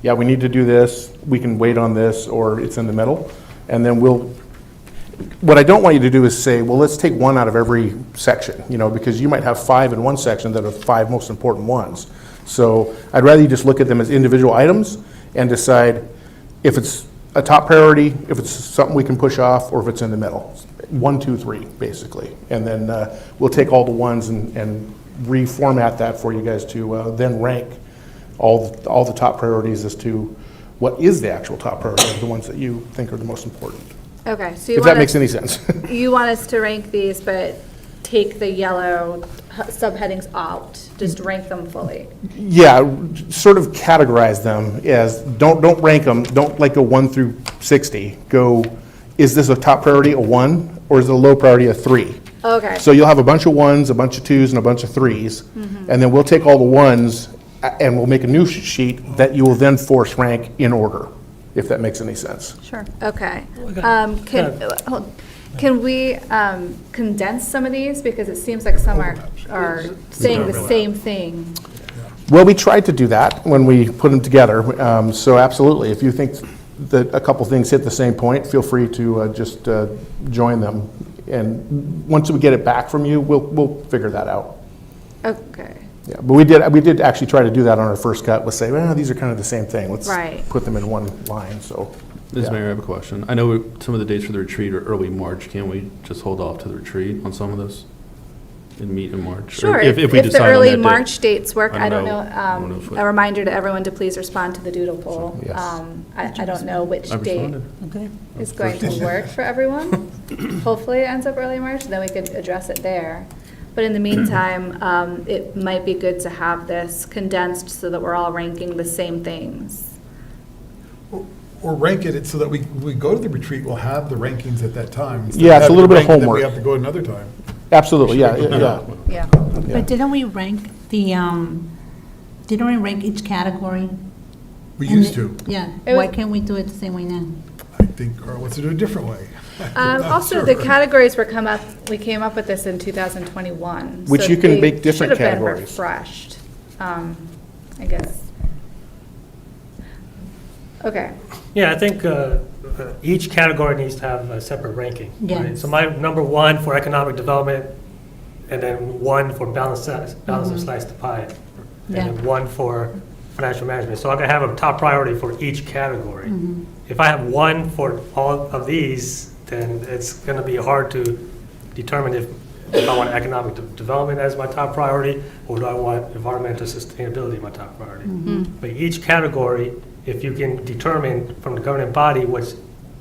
yeah, we need to do this, we can wait on this, or it's in the middle. And then what I don't want you to do is say, well, let's take one out of every section, because you might have 5 in one section that are 5 most important ones. So I'd rather you just look at them as individual items and decide if it's a top priority, if it's something we can push off, or if it's in the middle. 1, 2, 3, basically. And then we'll take all the ones and reformat that for you guys to then rank all the top priorities as to what is the actual top priority of the ones that you think are the most important. Okay, so you If want that makes us, any sense. you want us to rank these, but take the yellow subheadings out, just rank them fully. Yeah, sort of categorize them as, don't rank them, don't go 1 through 60. Go, is this a top priority, a 1, or is it a low priority, a 3? Okay. So you'll have a bunch of 1s, a bunch of 2s, and a bunch of 3s, and then we'll take all the 1s and we'll make a new sheet that you will then force rank in order, if that makes any sense. Sure. Okay. Can we condense some of these, because it seems like some are saying the same thing? Well, we tried to do that when we put them together, so absolutely. If you think a couple things hit the same point, feel free to just join them. And once we get it back from you, we'll figure that out. Okay. Yeah, but we did actually try to do that on our first cut. Let's say, well, these are kind of the same thing. Let's Right. put them in one line. So, Ms. yeah. Mayor, I have a question. I know some of the dates for the retreat are early March. Can't we just hold off to the retreat on some of this and meet in March? Or Sure, if we if the decide on early that date. March dates work, I don't know. I don't know if- A reminder to everyone to please respond to the doodle poll. Yes. I don't know which I date responded. Okay. is going to work for everyone. Hopefully it ends up early March, then we could address it there. But in the meantime, it might be good to have this condensed so that we're all ranking the same things. Or rank it so that we go to the retreat, we'll have the rankings at that time. instead Yeah, it's a having little to bit of rank, then homework. we have to go another time. Absolutely, yeah. Yeah. Yeah. But didn't we rank didn't we rank each category? We And used it- to. Yeah, It why was- can't we do it the same way now? I think Carl wants to do it a different way. I'm not Also, sure. the categories we came up with this in 2021. Which so you can they make different should have been categories. refreshed, I guess. Okay. Yeah, I think each category needs to have a separate ranking. Yeah. Right? So my number one for economic development, and then one for balance of slice the pie, and Yeah. then one for financial management. So I'm gonna have a top priority for each category. If I have one for all of these, then it's gonna be hard to determine if I want economic development as my top priority, or do I want environmental sustainability my top priority. But each category, if you can determine from the governing body what's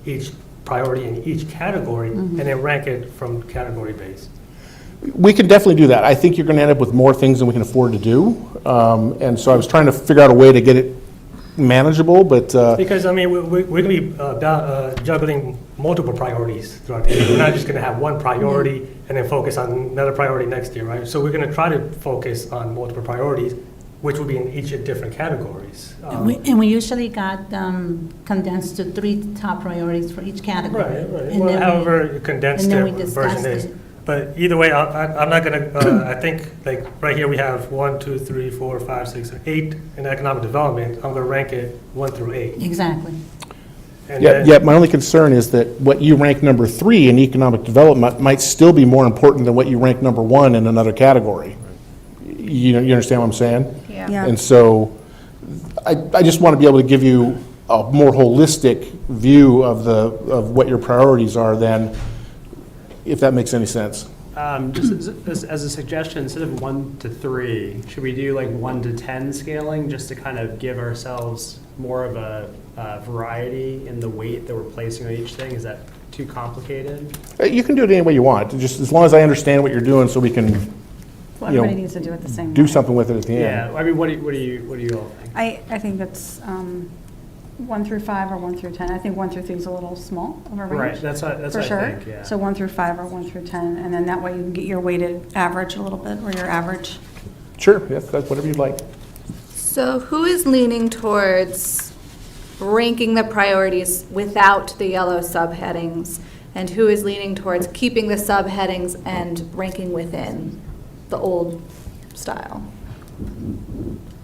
each priority in each category, and then rank it from category base. We can definitely do that. I think you're going to end up with more things than we can afford to do. And so I was trying to figure out a way to get it manageable, but Because, I mean, we're going to be juggling multiple priorities throughout the year. We're not just going to have one priority and then focus on another priority next year, right? So we're going to try to focus on multiple priorities, which will be in each of different categories. And we usually got condensed to 3 top priorities for each category. Right. And Well, then we- however condensed and then the we version discussed is. it. But either way, I'm not going to, I think, like, right here we have 1, 2, 3, 4, 5, 6, 8 in economic development. I'm going to rank it 1 through 8. Exactly. And yeah, then- yeah, my only concern is that what you rank number 3 in economic development might still be more important than what you rank number 1 in another category. You understand what I'm saying? Yeah. Yeah. And so I just want to be able to give you a more holistic view of what your priorities are than, if that makes any sense. Just as a suggestion, instead of 1 to 3, should we do like 1 to 10 scaling, just to kind of give ourselves more of a variety in the weight that we're placing on each thing? Is that too complicated? You can do it any way you want, just as long as I understand what you're doing so we can Well, You know, everybody needs to do it the same way. do something with it at the end. Yeah, I mean, what do you all think? I think that's 1 through 5 or 1 through 10. I think 1 through 3 is a little small of a range. Right, that's For what I sure. think, yeah. So 1 through 5 or 1 through 10, and then that way you can get your weighted average a little bit, or your average. Sure, yes, that's whatever you'd like. So who is leaning towards ranking the priorities without the yellow subheadings? And who is leaning towards keeping the subheadings and ranking within the old style?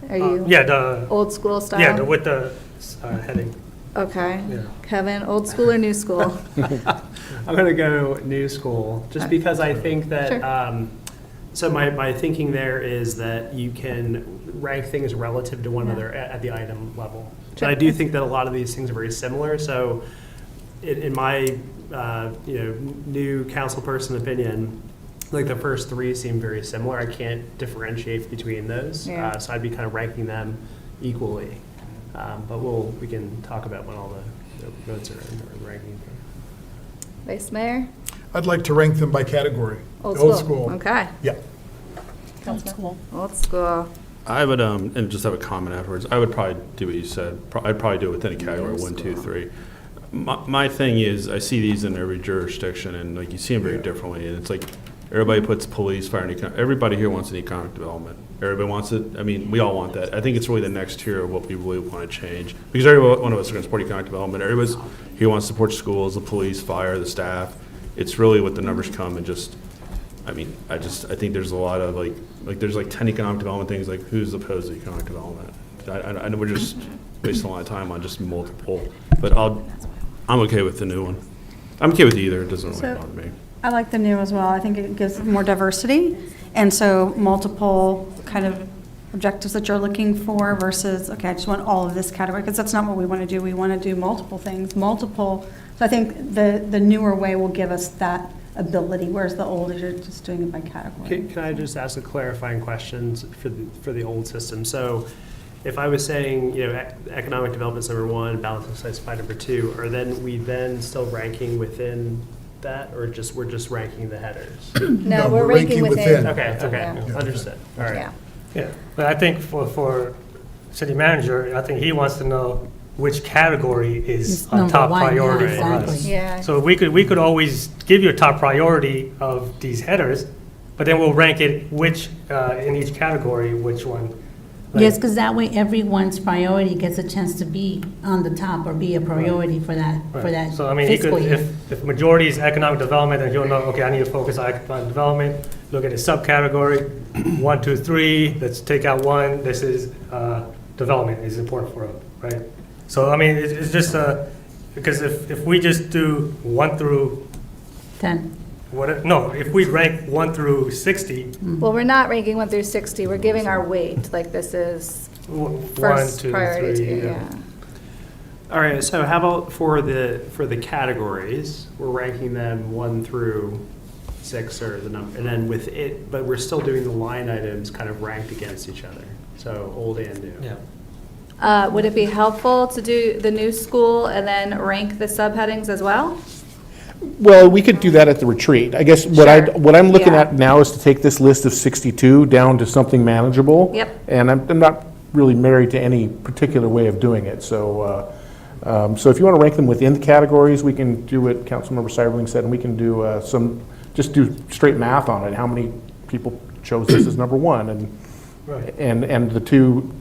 Are you Yeah, the, old school style? yeah, with the heading. Okay. Yeah. Kevin, old school or new school? I'm going to go new school, just because I think that, Sure. so my thinking there is that you can rank things relative to one another at the item level. Sure. But I do think that a lot of these things are very similar, so in my, new council person opinion, like the first 3 seem very similar. I can't differentiate between those. Yeah. So I'd be kind of ranking them equally. But we can talk about when all the votes are in or ranking. Vice Mayor? I'd like to rank them by category. Old school. Okay. Yeah. Old school. Old school. I would, and just have a comment afterwards, I would probably do what you said. I'd probably do it within a category, 1, 2, 3. My thing is, I see these in every jurisdiction, and like, you see them very differently, and it's like, everybody puts police, fire, and everybody here wants an economic development. Everybody wants it, I mean, we all want that. I think it's really the next tier of what we really want to change, because every one of us are going to support economic development. Everybody's here wants to support schools, the police, fire, the staff. It's really what the numbers come and just, I mean, I think there's a lot of like there's like 10 economic development things, like who's opposed to economic development? I know we're just wasting a lot of time on just multiple But I'm okay with the new one. I'm okay with either, it doesn't really So- bother me. I like the new as well. I think it gives more diversity, and so multiple kind of objectives that you're looking for versus, okay, I just want all of this category, because that's not what we want to do. We want to do multiple things, multiple. So I think the newer way will give us that ability, whereas the old is you're just doing it by category. Can I just ask a clarifying question for the old system? So if I was saying, economic development's number one, balance of size supply number two, are we still ranking within that, or we're just ranking the headers? No, we're ranking within. Okay, Yeah. understood. All right. Yeah. Yeah, but I think for city manager, I think he wants to know which category is It's on number top one, yeah, priority for exactly. us. Yeah. So we could always give you a top priority of these headers, but then we'll rank it in each category, which one. Like- Yes, because that way everyone's priority gets a chance to be on the top or be a priority for that Right. So I mean, he fiscal could, year. if majority is economic development, then he'll know, okay, I need to focus on economic development, look at a subcategory, 1, 2, 3, let's take out one, this is, development is important for him, right? So I mean, it's just, because if we just do 1 through, 10. if we rank 1 through 60, Well, we're not ranking 1 through 60, we're giving our weight, like this is 1, first 2, priority 3, to, yeah. All right, so how about for the categories, we're ranking them 1 through 6 or the number, and then with it, but we're still doing the line items kind of ranked against each other, so old and new. Yeah. Would it be helpful to do the new school and then rank the subheadings as well? Well, we could do that at the retreat. I guess Sure. what I'm looking Yeah. at now is to take this list of 62 down to something manageable. Yep. And I'm not really married to any particular way of doing it. So if you want to rank them within the categories, we can do what Councilmember Cyberling said, and we can do just do straight math on it. How many people chose this as number one, Right. and the two,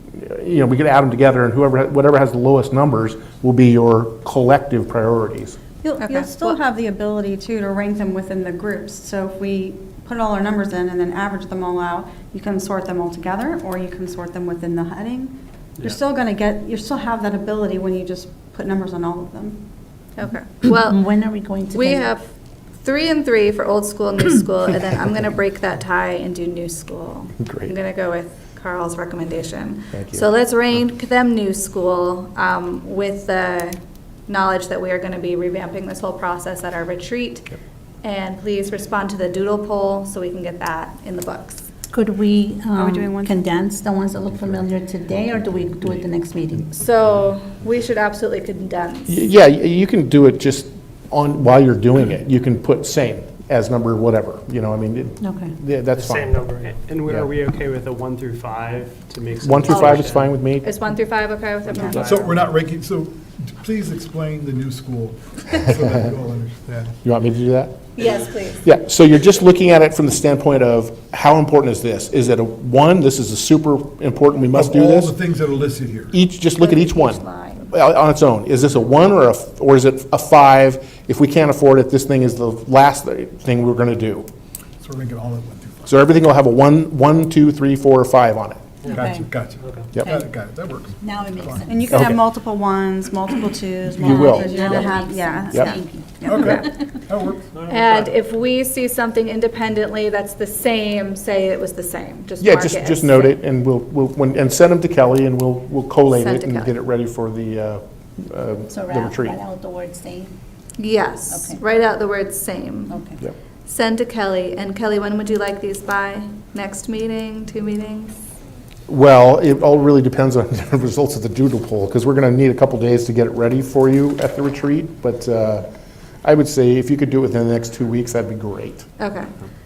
we could add them together, and whatever has the lowest numbers will be your collective priorities. Okay. You'll still have the ability too to rank them within the groups. So if we put all our numbers in and then average them all out, you can sort them all together, or you can sort them within the heading. Yeah. You still have that ability when you just put numbers on all of them. Okay, well, When are we going to? we get- have 3 and 3 for old school, new school, and then I'm gonna break that tie and do new school. Great. I'm gonna go with Carl's recommendation. Thank you. So let's rank them new school, with the knowledge that we are gonna be revamping this whole process at our retreat. Yep. And please respond to the doodle poll so we can get that in the books. Could we Are we doing one? condense the ones that look familiar today, or do we do it the next meeting? So we should absolutely condense. Yeah, you can do it just while you're doing it. You can put same as number whatever, Okay. yeah, that's Same fine. number. And Yeah. are we okay with a 1 through 5 to make some? 1 through 5 is distinction? fine with me. Is 1 through 5 okay with everyone? So we're not ranking, so please explain the new school so that we all understand. You want me to do that? Yes, please. Yeah, so you're just looking at it from the standpoint of how important is this? Is it a 1, this is a super important, we must do Of all this? the things that are listed here. Just look at each one line. on its own. Is this a 1 or is it a 5? If we can't afford it, this thing is the last thing we're going to do. So we're ranking all at 1 through 5. So everything will have a 1, 2, 3, 4, or 5 on it. Gotcha, gotcha. Yep. Got it, that works. Now it makes sense. And you can have Okay. multiple ones, multiple twos, You will. multiple, you're gonna have, yeah. Yep. Thank you. Okay, that works. And if we see something independently that's the same, say it was the same, just Yeah, mark it as just note same. it, and and send them to Kelly, and we'll collate Send it to and Kelly. get it ready for the So retreat. write out the word same. Yes, Okay. write out the word same. Okay. Yep. Send to Kelly. And Kelly, when would you like these by? Next meeting, 2 meetings? Well, it all really depends on the results of the doodle poll, because we're going to need a couple days to get it ready for you at the retreat. But I would say if you could do it within the next 2 weeks, that'd be great. Okay,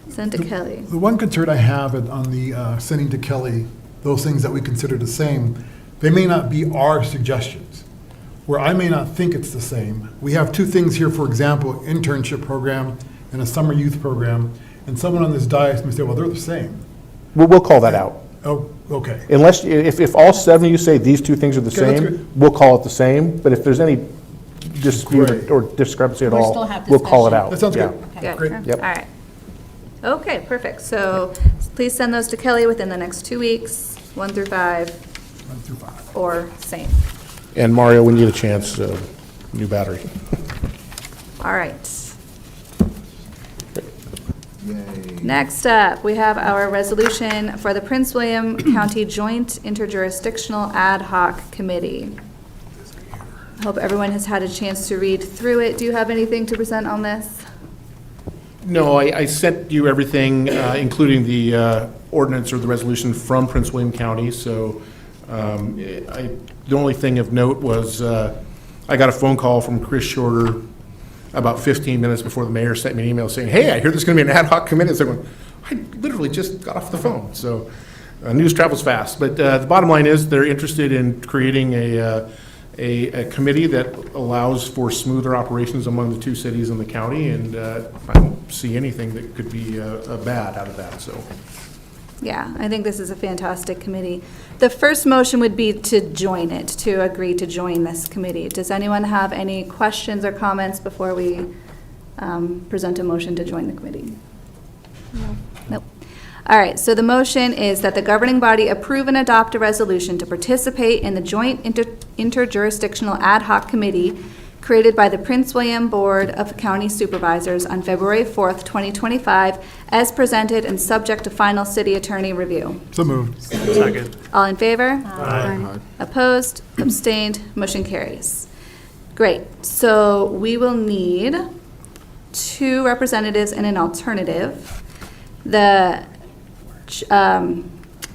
send to Kelly. The one concern I have on the sending to Kelly, those things that we consider the same, they may not be our suggestions, where I may not think it's the same. We have 2 things here, for example, internship program and a summer youth program, and someone on this dais may say, well, they're the same. We'll call that out. Oh, okay. Unless, if all 7 of you say these 2 things are the Okay, that's same, good. we'll call it the same. But if there's any dispute Great. or discrepancy at We'll all, still have we'll call it discussion. out. That sounds Yeah. good. Good. Great. Yep. All right. Okay, perfect. So please send those to Kelly within the next 2 weeks, 1 through 5, 1 through 5. or same. And Mario, when you get a chance, new battery. All right. Next up, we have our resolution for the Prince William County Joint Interjurisdictional Ad Hoc Committee. Hope everyone has had a chance to read through it. Do you have anything to present on this? No, I sent you everything, including the ordinance or the resolution from Prince William County. So the only thing of note was I got a phone call from Chris Shorter about 15 minutes before the mayor sent me an email saying, hey, I hear there's going to be an ad hoc committee. So I literally just got off the phone. So news travels fast. But the bottom line is they're interested in creating a committee that allows for smoother operations among the two cities in the county, and I don't see anything that could be bad out of that, so. Yeah, I think this is a fantastic committee. The first motion would be to join it, to agree to join this committee. Does anyone have any questions or comments before we present a motion to join the committee? No. Nope. All right, so the motion is that the governing body approve and adopt a resolution to participate in the joint interjurisdictional ad hoc committee created by the Prince William Board of County Supervisors on February 4th, 2025, as presented and subject to final city attorney review. So moved. Second. All in favor? Aye. Opposed? Abstained? Motion carries. Great. So we will need 2 representatives and an alternative. The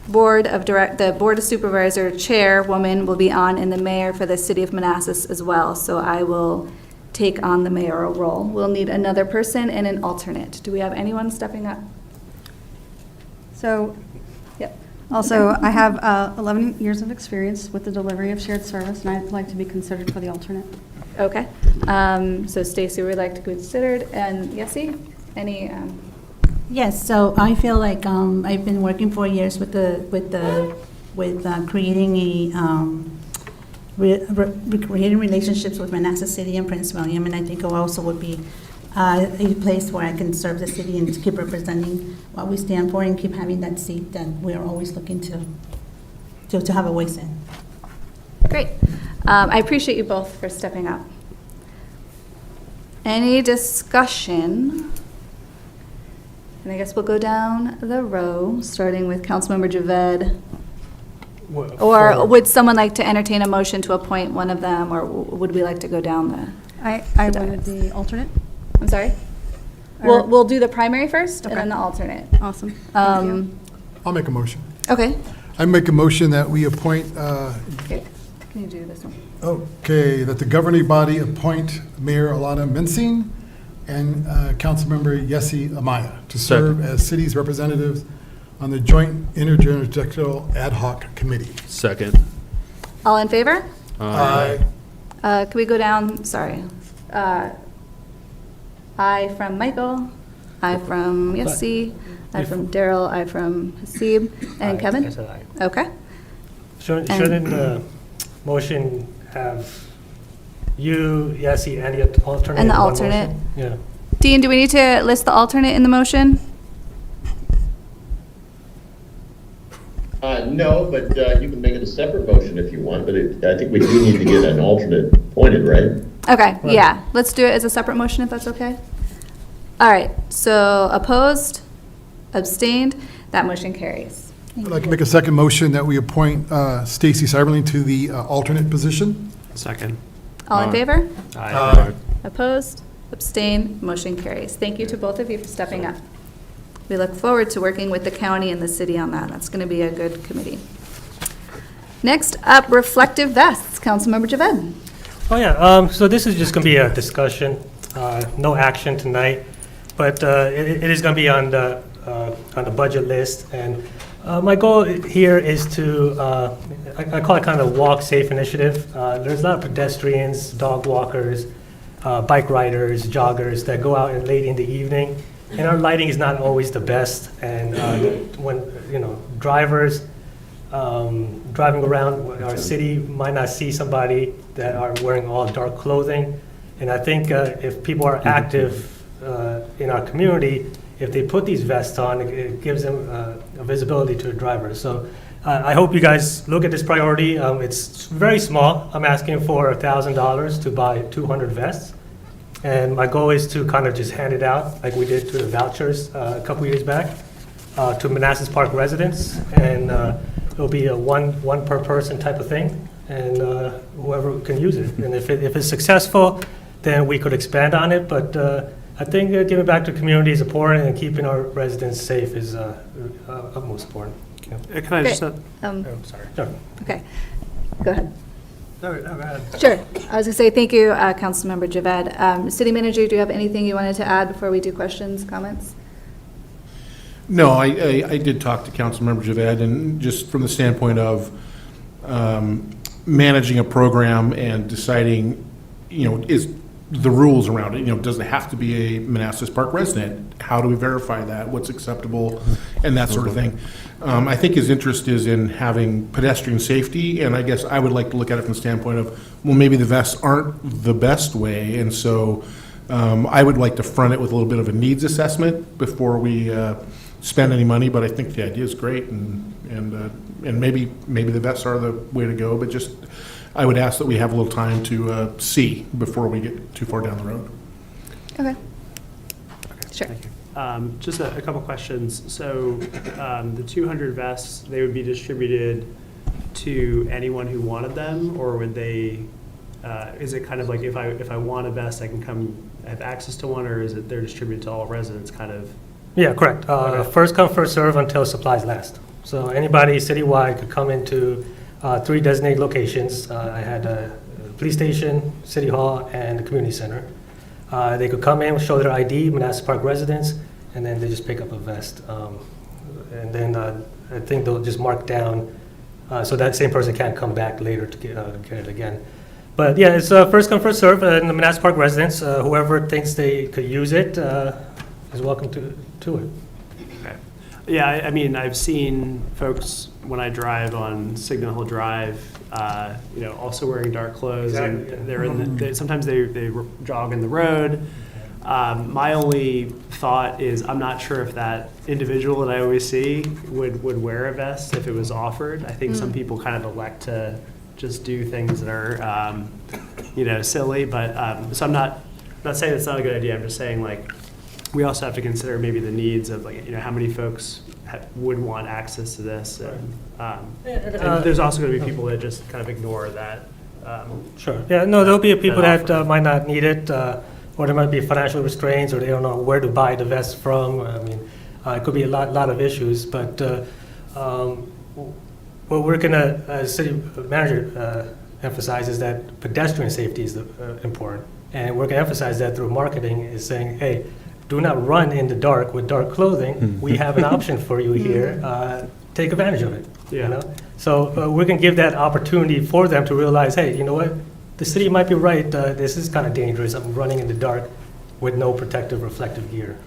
Board of Supervisor chairwoman will be on, and the mayor for the city of Manassas as well. So I will take on the mayoral role. We'll need another person and an alternate. Do we have anyone stepping up? So, Yep. also, I have 11 years of experience with the delivery of shared service, and I'd like to be considered for the alternate. Okay. So Stacy would like to be considered, and Yessie, any? Yes, so I feel like I've been working for years with creating creating relationships with Manassas City and Prince William, and I think it also would be a place where I can serve the city and keep representing what we stand for and keep having that seat that we're always looking to have a voice in. Great. I appreciate you both for stepping up. Any discussion? And I guess we'll go down the row, starting with Councilmember Javed. Or would someone like to entertain a motion to appoint one of them, or would we like to go down the? I wanted the alternate. I'm sorry? Or- We'll do the primary first and Okay. then the alternate. Awesome. Thank you. I'll make a motion. Okay. I make a motion that we appoint, Here, can you do this one? okay, that the governing body appoint Mayor Alana Mensing and Councilmember Yessie Amaya to serve as city's representatives on the Joint Interjurisdictional Ad Hoc Committee. Second. All in favor? Aye. Can we go down, sorry. I from Michael, I from Yessie, I from Daryl, I from Hasib, and Aye. Kevin? I said aye. Okay. Shouldn't the motion have you, Yessie, and the alternate? And the in one alternate. motion? Yeah. Dean, do we need to list the alternate in the motion? No, but you can make it a separate motion if you want, but I think we do need to get an alternate appointed, right? Okay, yeah, let's do it as a separate motion if that's okay. All right, so opposed, abstained, that motion carries. I'd like to make a second motion that we appoint Stacy Cyberling to the alternate position. Second. All in Aye. favor? Aye. Opposed, abstained, motion carries. Thank you to both of you for stepping up. We look forward to working with the county and the city on that. That's going to be a good committee. Next up, reflective vests. Councilmember Javed. Oh, yeah, so this is just going to be a discussion, no action tonight, but it is going to be on the budget list, and my goal here is to, I call it kind of walk safe initiative. There's a lot of pedestrians, dog walkers, bike riders, joggers that go out late in the evening, and our lighting is not always the best, and when, drivers driving around our city might not see somebody that are wearing all dark clothing. And I think if people are active in our community, if they put these vests on, it gives them a visibility to the drivers. So I hope you guys look at this priority. It's very small. I'm asking for $1,000 to buy 200 vests. And my goal is to kind of just hand it out like we did to the vouchers a couple years back to Manassas Park residents. And it'll be a one per person type of thing, and whoever can use it. And if it's successful, then we could expand on it. But I think giving back to the community is important, and keeping our residents safe is utmost important. Can I just, Great. oh, sorry. Sure. Okay, go ahead. No, go ahead. Sure. I was going to say, thank you, Councilmember Javed. City Manager, do you have anything you wanted to add before we do questions, comments? No, I did talk to Councilmember Javed, and just from the standpoint of managing a program and deciding, is the rules around it, does it have to be a Manassas Park resident? How do we verify that? What's acceptable? And that sort of thing. I think his interest is in having pedestrian safety, and I guess I would like to look at it from the standpoint of, well, maybe the vests aren't the best way, and so I would like to front it with a little bit of a needs assessment before we spend any money, but I think the idea is great, and maybe the vests are the way to go, but just, I would ask that we have a little time to see before we get too far down the road. Okay. Sure. Thank you. Just a couple questions. So the 200 vests, they would be distributed to anyone who wanted them, or would they, is it kind of like if I want a vest, I can come have access to one, or is it they're distributed to all residents kind of? Yeah, correct. Okay. First come, first serve until supplies last. So anybody citywide could come into 3 designated locations. I had a police station, city hall, and the community center. They could come in, show their ID, Manassas Park residents, and then they just pick up a vest. And then I think they'll just mark down so that same person can't come back later to get it again. But yeah, it's first come, first serve, and the Manassas Park residents, whoever thinks they could use it, is welcome to it. Okay. Yeah, I mean, I've seen folks when I drive on Signal Hill Drive, also wearing dark clothes, Exactly. and they're sometimes they jog in the road. My only thought is I'm not sure if that individual that I always see would wear a vest if it was offered. I think some people kind of elect to just do things that are, silly. But so I'm not saying it's not a good idea. I'm just saying we also have to consider maybe the needs of how many folks would want access to this. And there's also going to be people that just kind of ignore that. Sure. Yeah, no, there'll be people that that might not need it, or there might be financial restraints, or they don't know where to buy the vest from. I mean, it could be a lot of issues, but what we're going to, as city manager emphasizes that pedestrian safety is important. And we're going to emphasize that through marketing, is saying, hey, do not run in the dark with dark clothing. We have an option for you here. Take advantage of it. Yeah. So we're going to give that opportunity for them to realize, hey, you know what? The city might be right. This is kind of dangerous. I'm running in the dark with no protective reflective gear.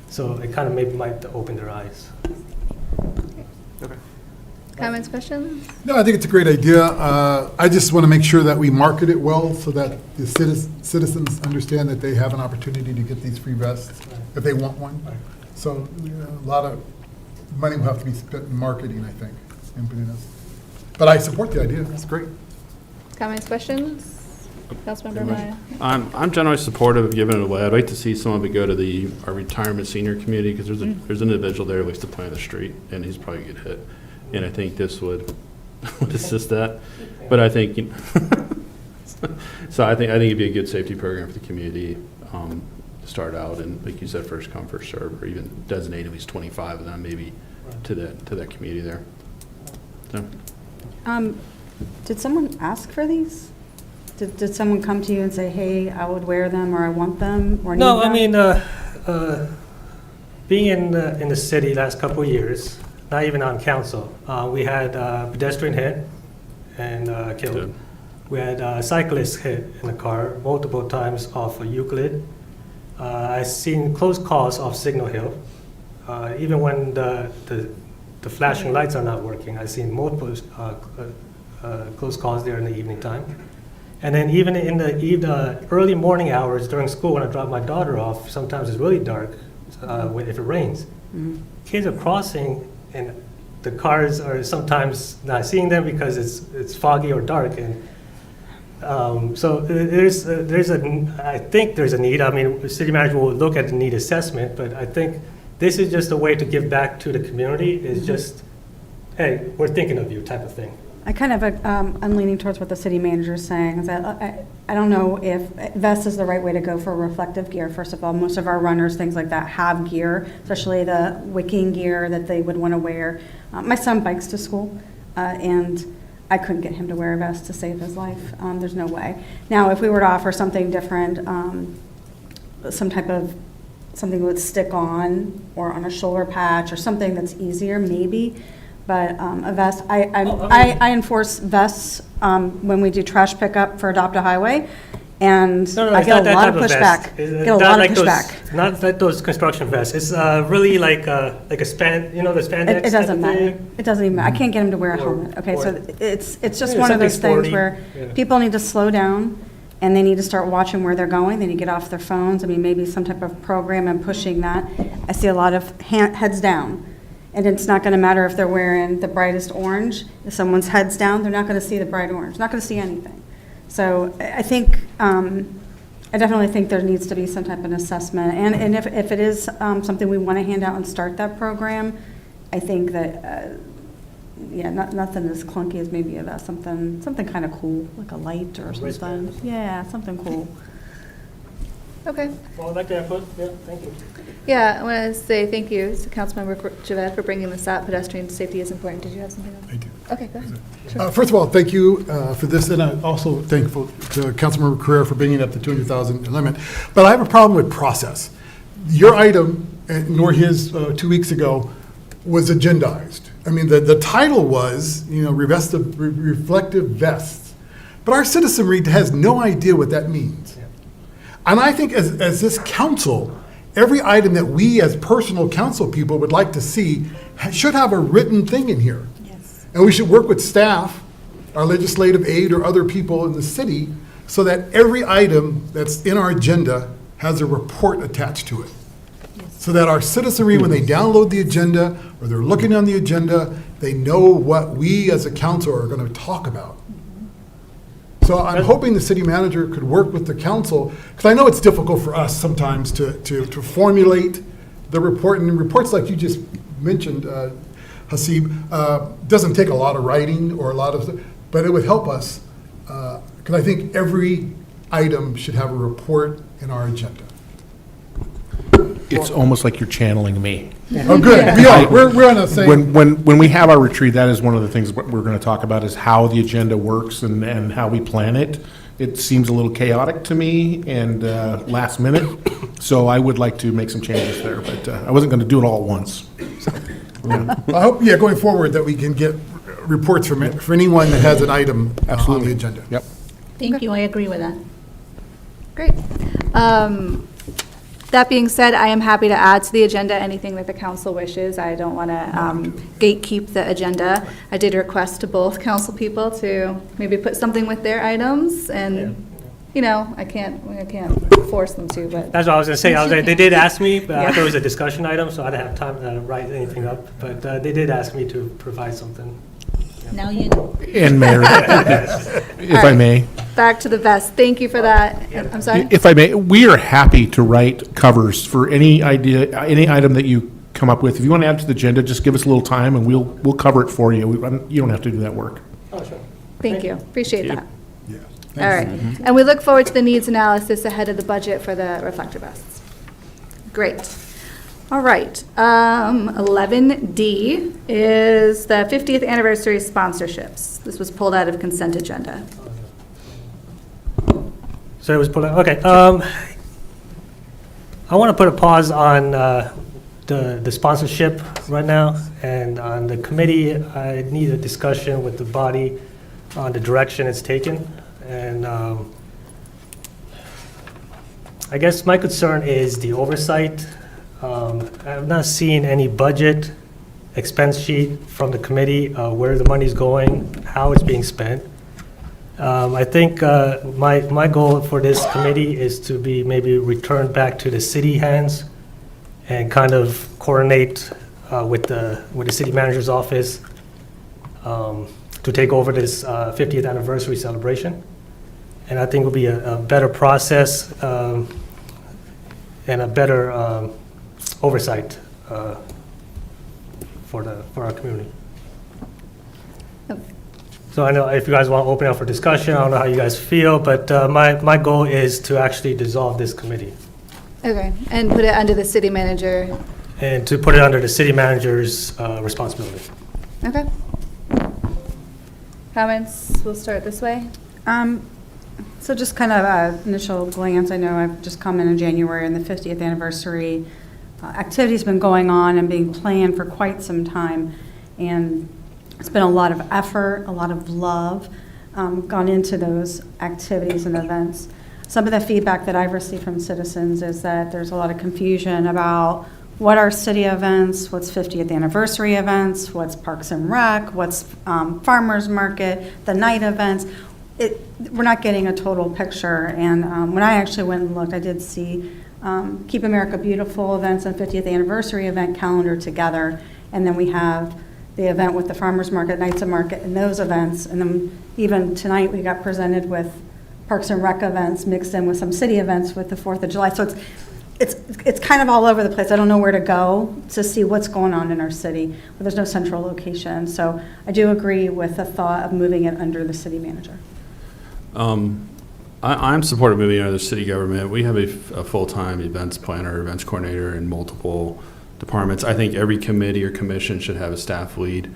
So it kind of maybe might open their eyes. Okay. Comments, questions? No, I think it's a great idea. I just want to make sure that we market it well so that the citizens understand that they have an opportunity to get these free vests if they want one. So a lot of money will have to be spent in marketing, I think. But I support the idea. It's great. Comments, questions? Councilmember Maya. I'm generally supportive of giving it away. I'd like to see some of it go to our retirement senior community, because there's an individual there who likes to play on the street, and he's probably get hit. And I think this would assist that. But I think, so I think it'd be a good safety program for the community to start out, and like you said, first come, first serve, or even designate at least 25 of them maybe to that community there. So. Did someone ask for these? Did someone come to you and say, hey, I would wear them, or I want them, or need them? No, I mean, being in the city last couple of years, not even on council, we had a pedestrian hit and killed. Good. We had a cyclist hit in the car multiple times off of Euclid. I've seen close calls off Signal Hill. Even when the flashing lights are not working, I've seen multiple close calls there in the evening time. And then even in the early morning hours during school, when I drop my daughter off, sometimes it's really dark if it rains. Kids are crossing in the cars are sometimes not seeing them because it's foggy or dark, and so I think there's a need. I mean, the city manager will look at the need assessment, but I think this is just a way to give back to the community. Is just, hey, we're thinking of you, type of thing. I kind of, I'm leaning towards what the city manager is saying, is that I don't know if vest is the right way to go for reflective gear. First of all, most of our runners, things like that, have gear, especially the wicking gear that they would want to wear. My son bikes to school, and I couldn't get him to wear a vest to save his life. There's no way. Now, if we were to offer something different, something that would stick on, or on a shoulder patch, or something that's easier, maybe. But a vest, I enforce vests when we do trash pickup for Adopt a Highway, and No, I it's get not a that lot type of of pushback. vest. Get a lot of pushback. Not like those construction vests. It's really like a span. You know the spandex. It doesn't type of matter. thing? It doesn't even matter. I can't get him to wear a Or- helmet. Okay, so or- it's just Yeah, one of those something things sporty. where Yeah. people need to slow down, and they need to start watching where they're going. They need to get off their phones. I mean, maybe some type of program and pushing that. I see a lot of heads down. And it's not going to matter if they're wearing the brightest orange. If someone's head's down, they're not going to see the bright orange, not going to see anything. So I think, I definitely think there needs to be some type of assessment. And if it is something we want to hand out and start that program, I think that, nothing as clunky as maybe a vest, something kind of cool, like a light or something. Wristband. Yeah, something cool. Okay. Well, I'd like to input. Yeah, thank you. Yeah, I want to say thank you to Councilmember Javed for bringing this up. Pedestrian safety is important. Did you have something else? I do. Okay, go ahead. First of all, thank you for this, and I'm also thankful to Councilmember Carrera for bringing up the 200,000 limit. But I have a problem with process. Your item, nor his 2 weeks ago, was agendized. I mean, the title was, reflective vests. But our citizenry has no idea what that means. And I think as this council, every item that we as personal council people would like to see should have a written thing in here. Yes. And we should work with staff, our legislative aid, or other people in the city, so that every item that's in our agenda has a report attached to it. So that our citizenry, when they download the agenda, or they're looking on the agenda, they know what we as a council are going to talk about. So I'm hoping the city manager could work with the council, because I know it's difficult for us sometimes to formulate the report, and reports like you just mentioned, Hasib, doesn't take a lot of writing or a lot of, but it would help us, because I think every item should have a report in our agenda. It's almost like you're channeling me. Oh, good, we are, we're on the same. When we have our retreat, that is one of the things we're going to talk about, is how the agenda works and how we plan it. It seems a little chaotic to me and last minute, so I would like to make some changes there, but I wasn't going to do it all at once. I hope, going forward, that we can get reports for anyone that has an item on the Absolutely. agenda. Yep. Thank you, I agree with that. Great. That being said, I am happy to add to the agenda anything that the council wishes. I don't want to gatekeep the agenda. I did request to both council people to maybe put something with their items, and, I can't force them to, but. That's what I was going to say. Yes, you They can. did ask me, but I Yeah. thought it was a discussion item, so I didn't have time to write anything up. But they did ask me to provide something. Now you know. And Mayor, if I may, Back to the vest. Thank you for that. I'm sorry? if I may, we are happy to write covers for any item that you come up with. If you want to add to the agenda, just give us a little time and we'll cover it for you. You don't have to do that work. Oh, sure. Thank you. Appreciate that. Yeah. All right. And we look forward to the needs analysis ahead of the budget for the reflector vests. Great. All right. 11D is the 50th anniversary sponsorships. This was pulled out of consent agenda. So it was put, okay. I want to put a pause on the sponsorship right now, and on the committee, I need a discussion with the body on the direction it's taken. And I guess my concern is the oversight. I've not seen any budget expense sheet from the committee, where the money's going, how it's being spent. I think my goal for this committee is to be maybe returned back to the city hands and kind of coordinate with the city manager's office to take over this 50th anniversary celebration. And I think it will be a better process and a better oversight for our community. So I know if you guys want to open up for discussion, I don't know how you guys feel, but my goal is to actually dissolve this committee Okay, and put it under the city manager. and to put it under the city manager's responsibility. Okay. Comments? We'll start this way. So just kind of an initial glance, I know I've just come in January and the 50th anniversary activity's been going on and being planned for quite some time. And it's been a lot of effort, a lot of love gone into those activities and events. Some of the feedback that I've received from citizens is that there's a lot of confusion about what are city events, what's 50th anniversary events, what's Parks and Rec, what's Farmers Market, the night events. We're not getting a total picture. And when I actually went and looked, I did see Keep America Beautiful events and 50th anniversary event calendar together. And then we have the event with the Farmers Market, Nights of Market, and those events. And then even tonight, we got presented with Parks and Rec events mixed in with some city events with the 4th of July. So it's kind of all over the place. I don't know where to go to see what's going on in our city, but there's no central location. So I do agree with the thought of moving it under the city manager. I'm supportive of moving under the city government. We have a full-time events planner, events coordinator in multiple departments. I think every committee or commission should have a staff lead.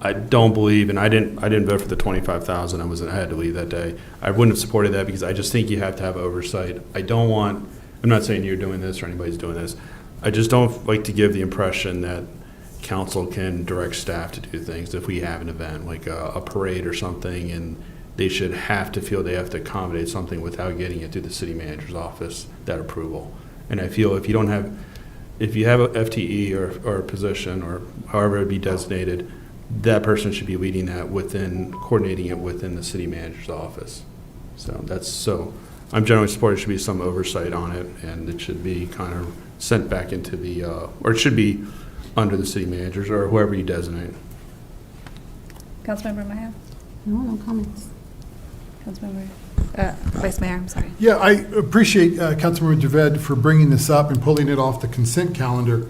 I don't believe, and I didn't vote for the 25,000. I had to leave that day. I wouldn't have supported that because I just think you have to have oversight. I'm not saying you're doing this or anybody's doing this. I just don't like to give the impression that council can direct staff to do things. If we have an event like a parade or something, and they should have to feel they have to accommodate something without getting it through the city manager's office, that approval. And I feel if you have a FTE or a position or however it would be designated, that person should be leading that coordinating it within the city manager's office. So I'm generally supportive there should be some oversight on it, and it should be kind of sent back into or it should be under the city managers or whoever you designate. Councilmember Maya? No comments. Councilmember, Vice Mayor, I'm sorry. Yeah, I appreciate Councilmember Javed for bringing this up and pulling it off the consent calendar.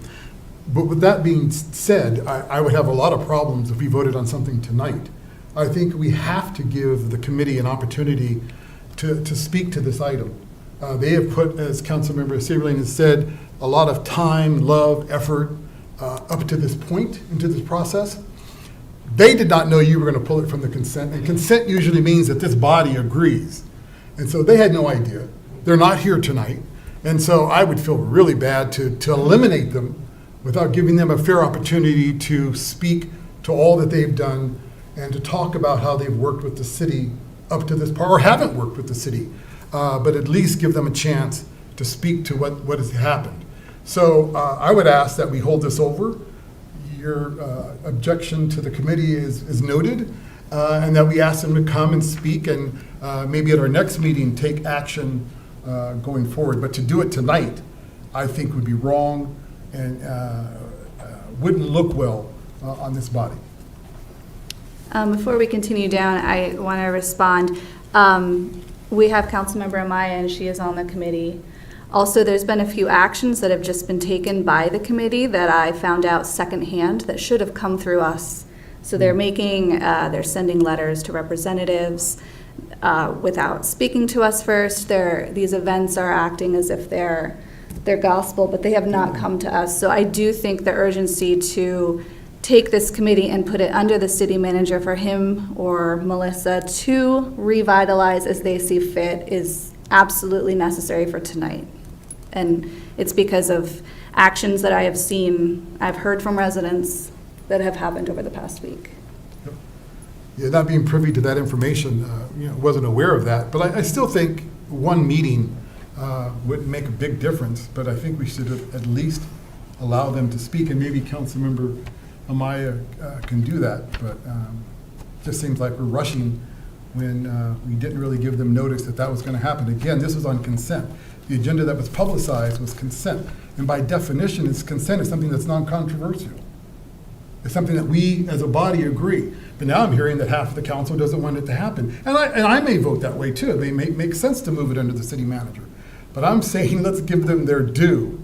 But with that being said, I would have a lot of problems if we voted on something tonight. I think we have to give the committee an opportunity to speak to this item. They have put, as Councilmember Saberlin has said, a lot of time, love, effort up to this point into this process. They did not know you were going to pull it from the consent, and consent usually means that this body agrees. And so they had no idea. They're not here tonight. And so I would feel really bad to eliminate them without giving them a fair opportunity to speak to all that they've done and to talk about how they've worked with the city up to this part, or haven't worked with the city, but at least give them a chance to speak to what has happened. So I would ask that we hold this over. Your objection to the committee is noted, and that we ask them to come and speak and maybe at our next meeting take action going forward. But to do it tonight, I think would be wrong and wouldn't look well on this body. Before we continue down, I want to respond. We have Councilmember Amaya, and she is on the committee. Also, there's been a few actions that have just been taken by the committee that I found out secondhand that should have come through us. So they're sending letters to representatives without speaking to us first. These events are acting as if they're gospel, but they have not come to us. So I do think the urgency to take this committee and put it under the city manager for him or Melissa to revitalize as they see fit is absolutely necessary for tonight. And it's because of actions that I've heard from residents that have happened over the past week. Yeah, not being privy to that information, wasn't aware of that. But I still think one meeting wouldn't make a big difference. But I think we should at least allow them to speak, and maybe Councilmember Amaya can do that. But it just seems like we're rushing when we didn't really give them notice that was going to happen. Again, this was on consent. The agenda that was publicized was consent. And by definition, consent is something that's non-controversial. It's something that we, as a body, agree. But now I'm hearing that half of the council doesn't want it to happen. And I may vote that way too. It may make sense to move it under the city manager. But I'm saying let's give them their due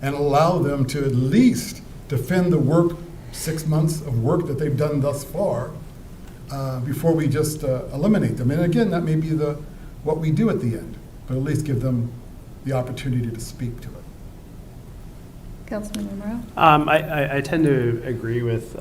and allow them to at least defend the work, 6 months of work that they've done thus far, before we just eliminate them. And again, that may be what we do at the end, but at least give them the opportunity to speak to it. Councilman Romero? I tend to agree with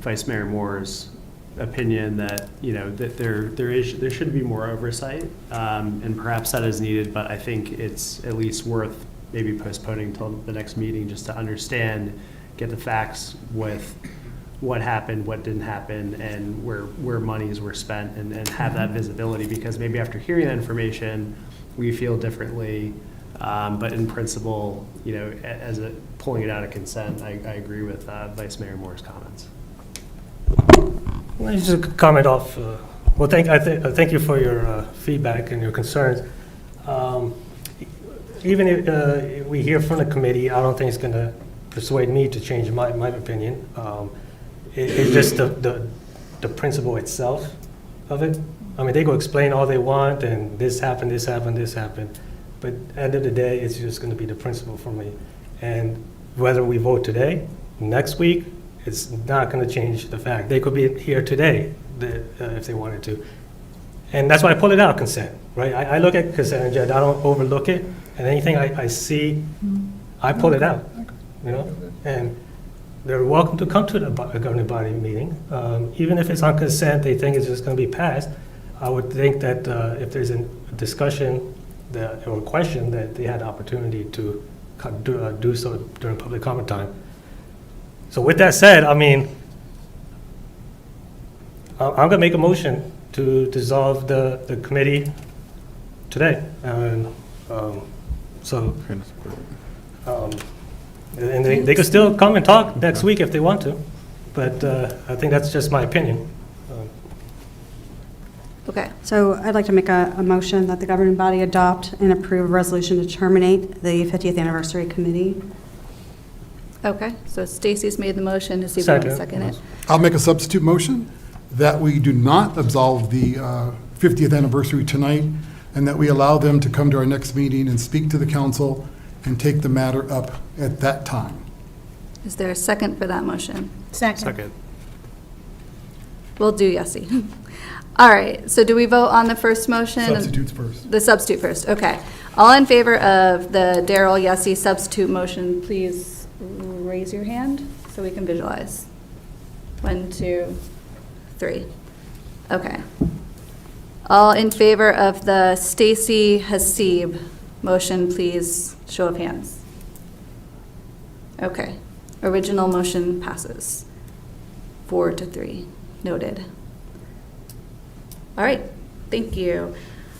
Vice Mayor Moore's opinion that, that there should be more oversight, and perhaps that is needed, but I think it's at least worth maybe postponing till the next meeting just to understand, get the facts with what happened, what didn't happen, and where monies were spent, and have that visibility, because maybe after hearing that information, we feel differently. But in principle, pulling it out of consent, I agree with Vice Mayor Moore's comments. Well, just a comment off. Well, thank you for your feedback and your concerns. Even if we hear from the committee, I don't think it's going to persuade me to change my opinion. It's just the principle itself of it. I mean, they go explain all they want, and this happened, this happened, this happened. But at the end of the day, it's just going to be the principle for me. And whether we vote today, next week, it's not going to change the fact. They could be here today if they wanted to. And that's why I pull it out, consent, right? I look at consent agenda, I don't overlook it. And anything I see, I pull it out, And they're welcome to come to the governing body meeting. Even if it's on consent, they think it's just going to be passed. I would think that if there's a discussion or a question, that they had the opportunity to do so during public comment time. So with that said, I mean, I'm going to make a motion to dissolve the committee today. And and they could still come and talk next week if they want to, but I think that's just my opinion. Okay. So I'd like to make a motion that the governing body adopt and approve a resolution to terminate the 50th anniversary committee. Okay, so Stacy's made the motion. Does he want to second it? I'll make a substitute motion that we do not absolve the 50th anniversary tonight, and that we allow them to come to our next meeting and speak to the council and take the matter up at that time. Is there a second for that motion? Second. We'll do Yessie. All right, so do we vote on the first motion? Substitutes first. The substitute first, okay. All in favor of the Darrell Yessie substitute motion, please raise your hand so we can visualize. 1, 2, 3. Okay. All in favor of the Stacy Hasib motion, please show of hands. Okay. Original motion passes 4-3. Noted. All right, thank you.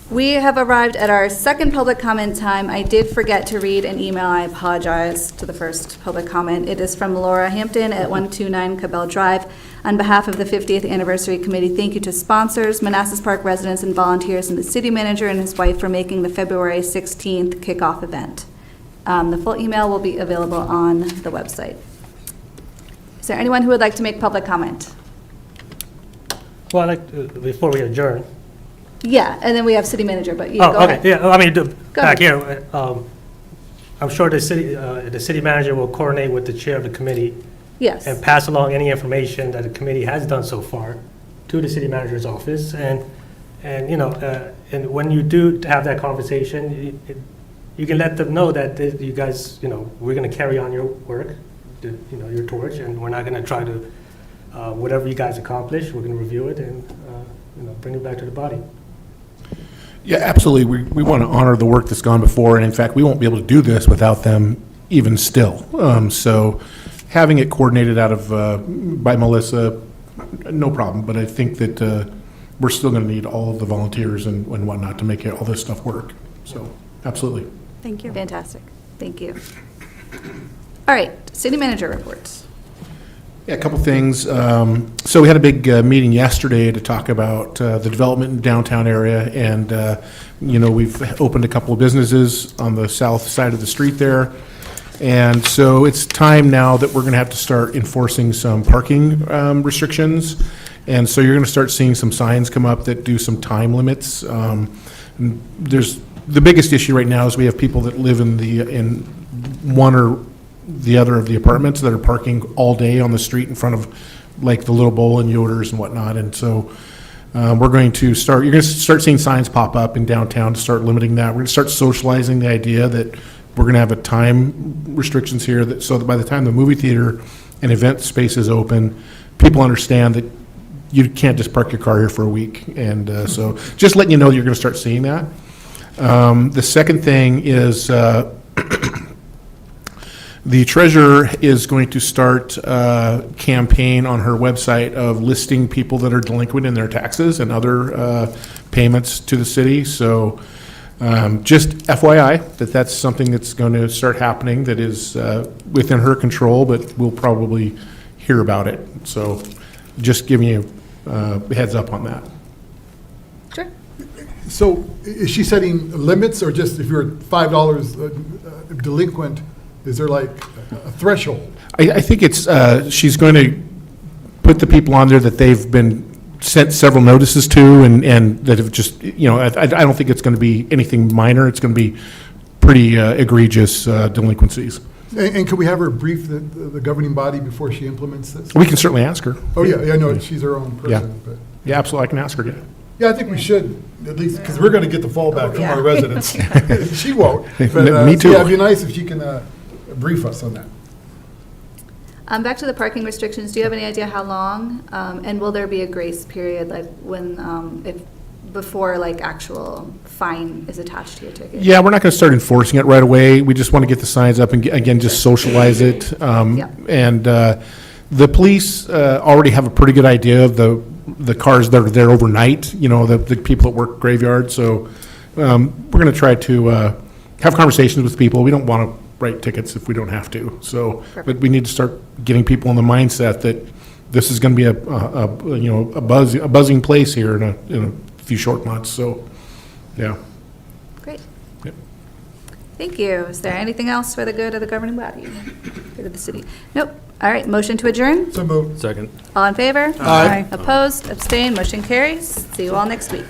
We have arrived at our second public comment time. I did forget to read an email. I apologize to the first public comment. It is from Laura Hampton at 129 Cabell Drive. On behalf of the 50th Anniversary Committee, thank you to sponsors, Manassas Park residents and volunteers, and the city manager and his wife for making the February 16th kickoff event. The full email will be available on the website. Is there anyone who would like to make public comment? Well, I'd like to, before we adjourn. Yeah, and then we have city manager, but go okay. ahead. Yeah, I mean, back ahead. here, I'm sure the city manager will coordinate with the chair of the committee Yes. and pass along any information that the committee has done so far to the city manager's office. And and when you do have that conversation, you can let them know that you guys, we're going to carry on your work, your torch, and we're not going to try to, whatever you guys accomplish, we're going to review it and, bring it back to the body. Yeah, absolutely. We want to honor the work that's gone before, and in fact, we won't be able to do this without them even still. So having it coordinated out of, by Melissa, no problem, but I think that we're still going to need all of the volunteers and whatnot to make all this stuff work. So, absolutely. Thank you. Fantastic. Thank you. All right, city manager reports. Yeah, a couple things. So we had a big meeting yesterday to talk about the development in the downtown area, and we've opened a couple of businesses on the south side of the street there. And so it's time now that we're going to have to start enforcing some parking restrictions. And so you're going to start seeing some signs come up that do some time limits. The biggest issue right now is we have people that live in one or the other of the apartments that are parking all day on the street in front of like the Little Bowl and Yoder's and whatnot. And so you're going to start seeing signs pop up in downtown to start limiting that. We're going to start socializing the idea that we're going to have a time restrictions here so that by the time the movie theater and event space is open, people understand that you can't just park your car here for a week. And so just letting you know that you're going to start seeing that. The second thing is the treasurer is going to start a campaign on her website of listing people that are delinquent in their taxes and other payments to the city. So just FYI, that's something that's going to start happening that is within her control, but we'll probably hear about it. So just giving you a heads up on that. Sure. So is she setting limits, or just if you're $5 delinquent, is there like a threshold? I think it's, she's going to put the people on there that they've been sent several notices to and that have just, I don't think it's going to be anything minor. It's going to be pretty egregious delinquencies. And could we have her brief the governing body before she implements this? We can certainly ask her. Oh, yeah, I know, she's her own Yeah. person, but. Yeah, absolutely, I can ask her, yeah. Yeah, I think we should, at least, because we're going to get the fallback from our residents. She won't. But, Me too. Yeah, it'd be nice if she can brief us on that. Back to the parking restrictions, do you have any idea how long? And will there be a grace period, like when, before like actual fine is attached to your ticket? Yeah, we're not going to start enforcing it right away. We just want to get the signs up and, again, just socialize it. Yeah. And the police already have a pretty good idea of the cars that are there overnight, the people that work graveyard. So we're going to try to have conversations with people. We don't want to write tickets if we don't have to. So, but we need to start getting people in the mindset that this is going to be a buzzing place here in a few short months. So, yeah. Great. Yep. Thank you. Is there anything else for the good of the governing body? Good of the city? Nope. All right, motion to adjourn? So moved. Second. All in favor? Aye. Opposed? Abstained? Motion carries. See you all next week.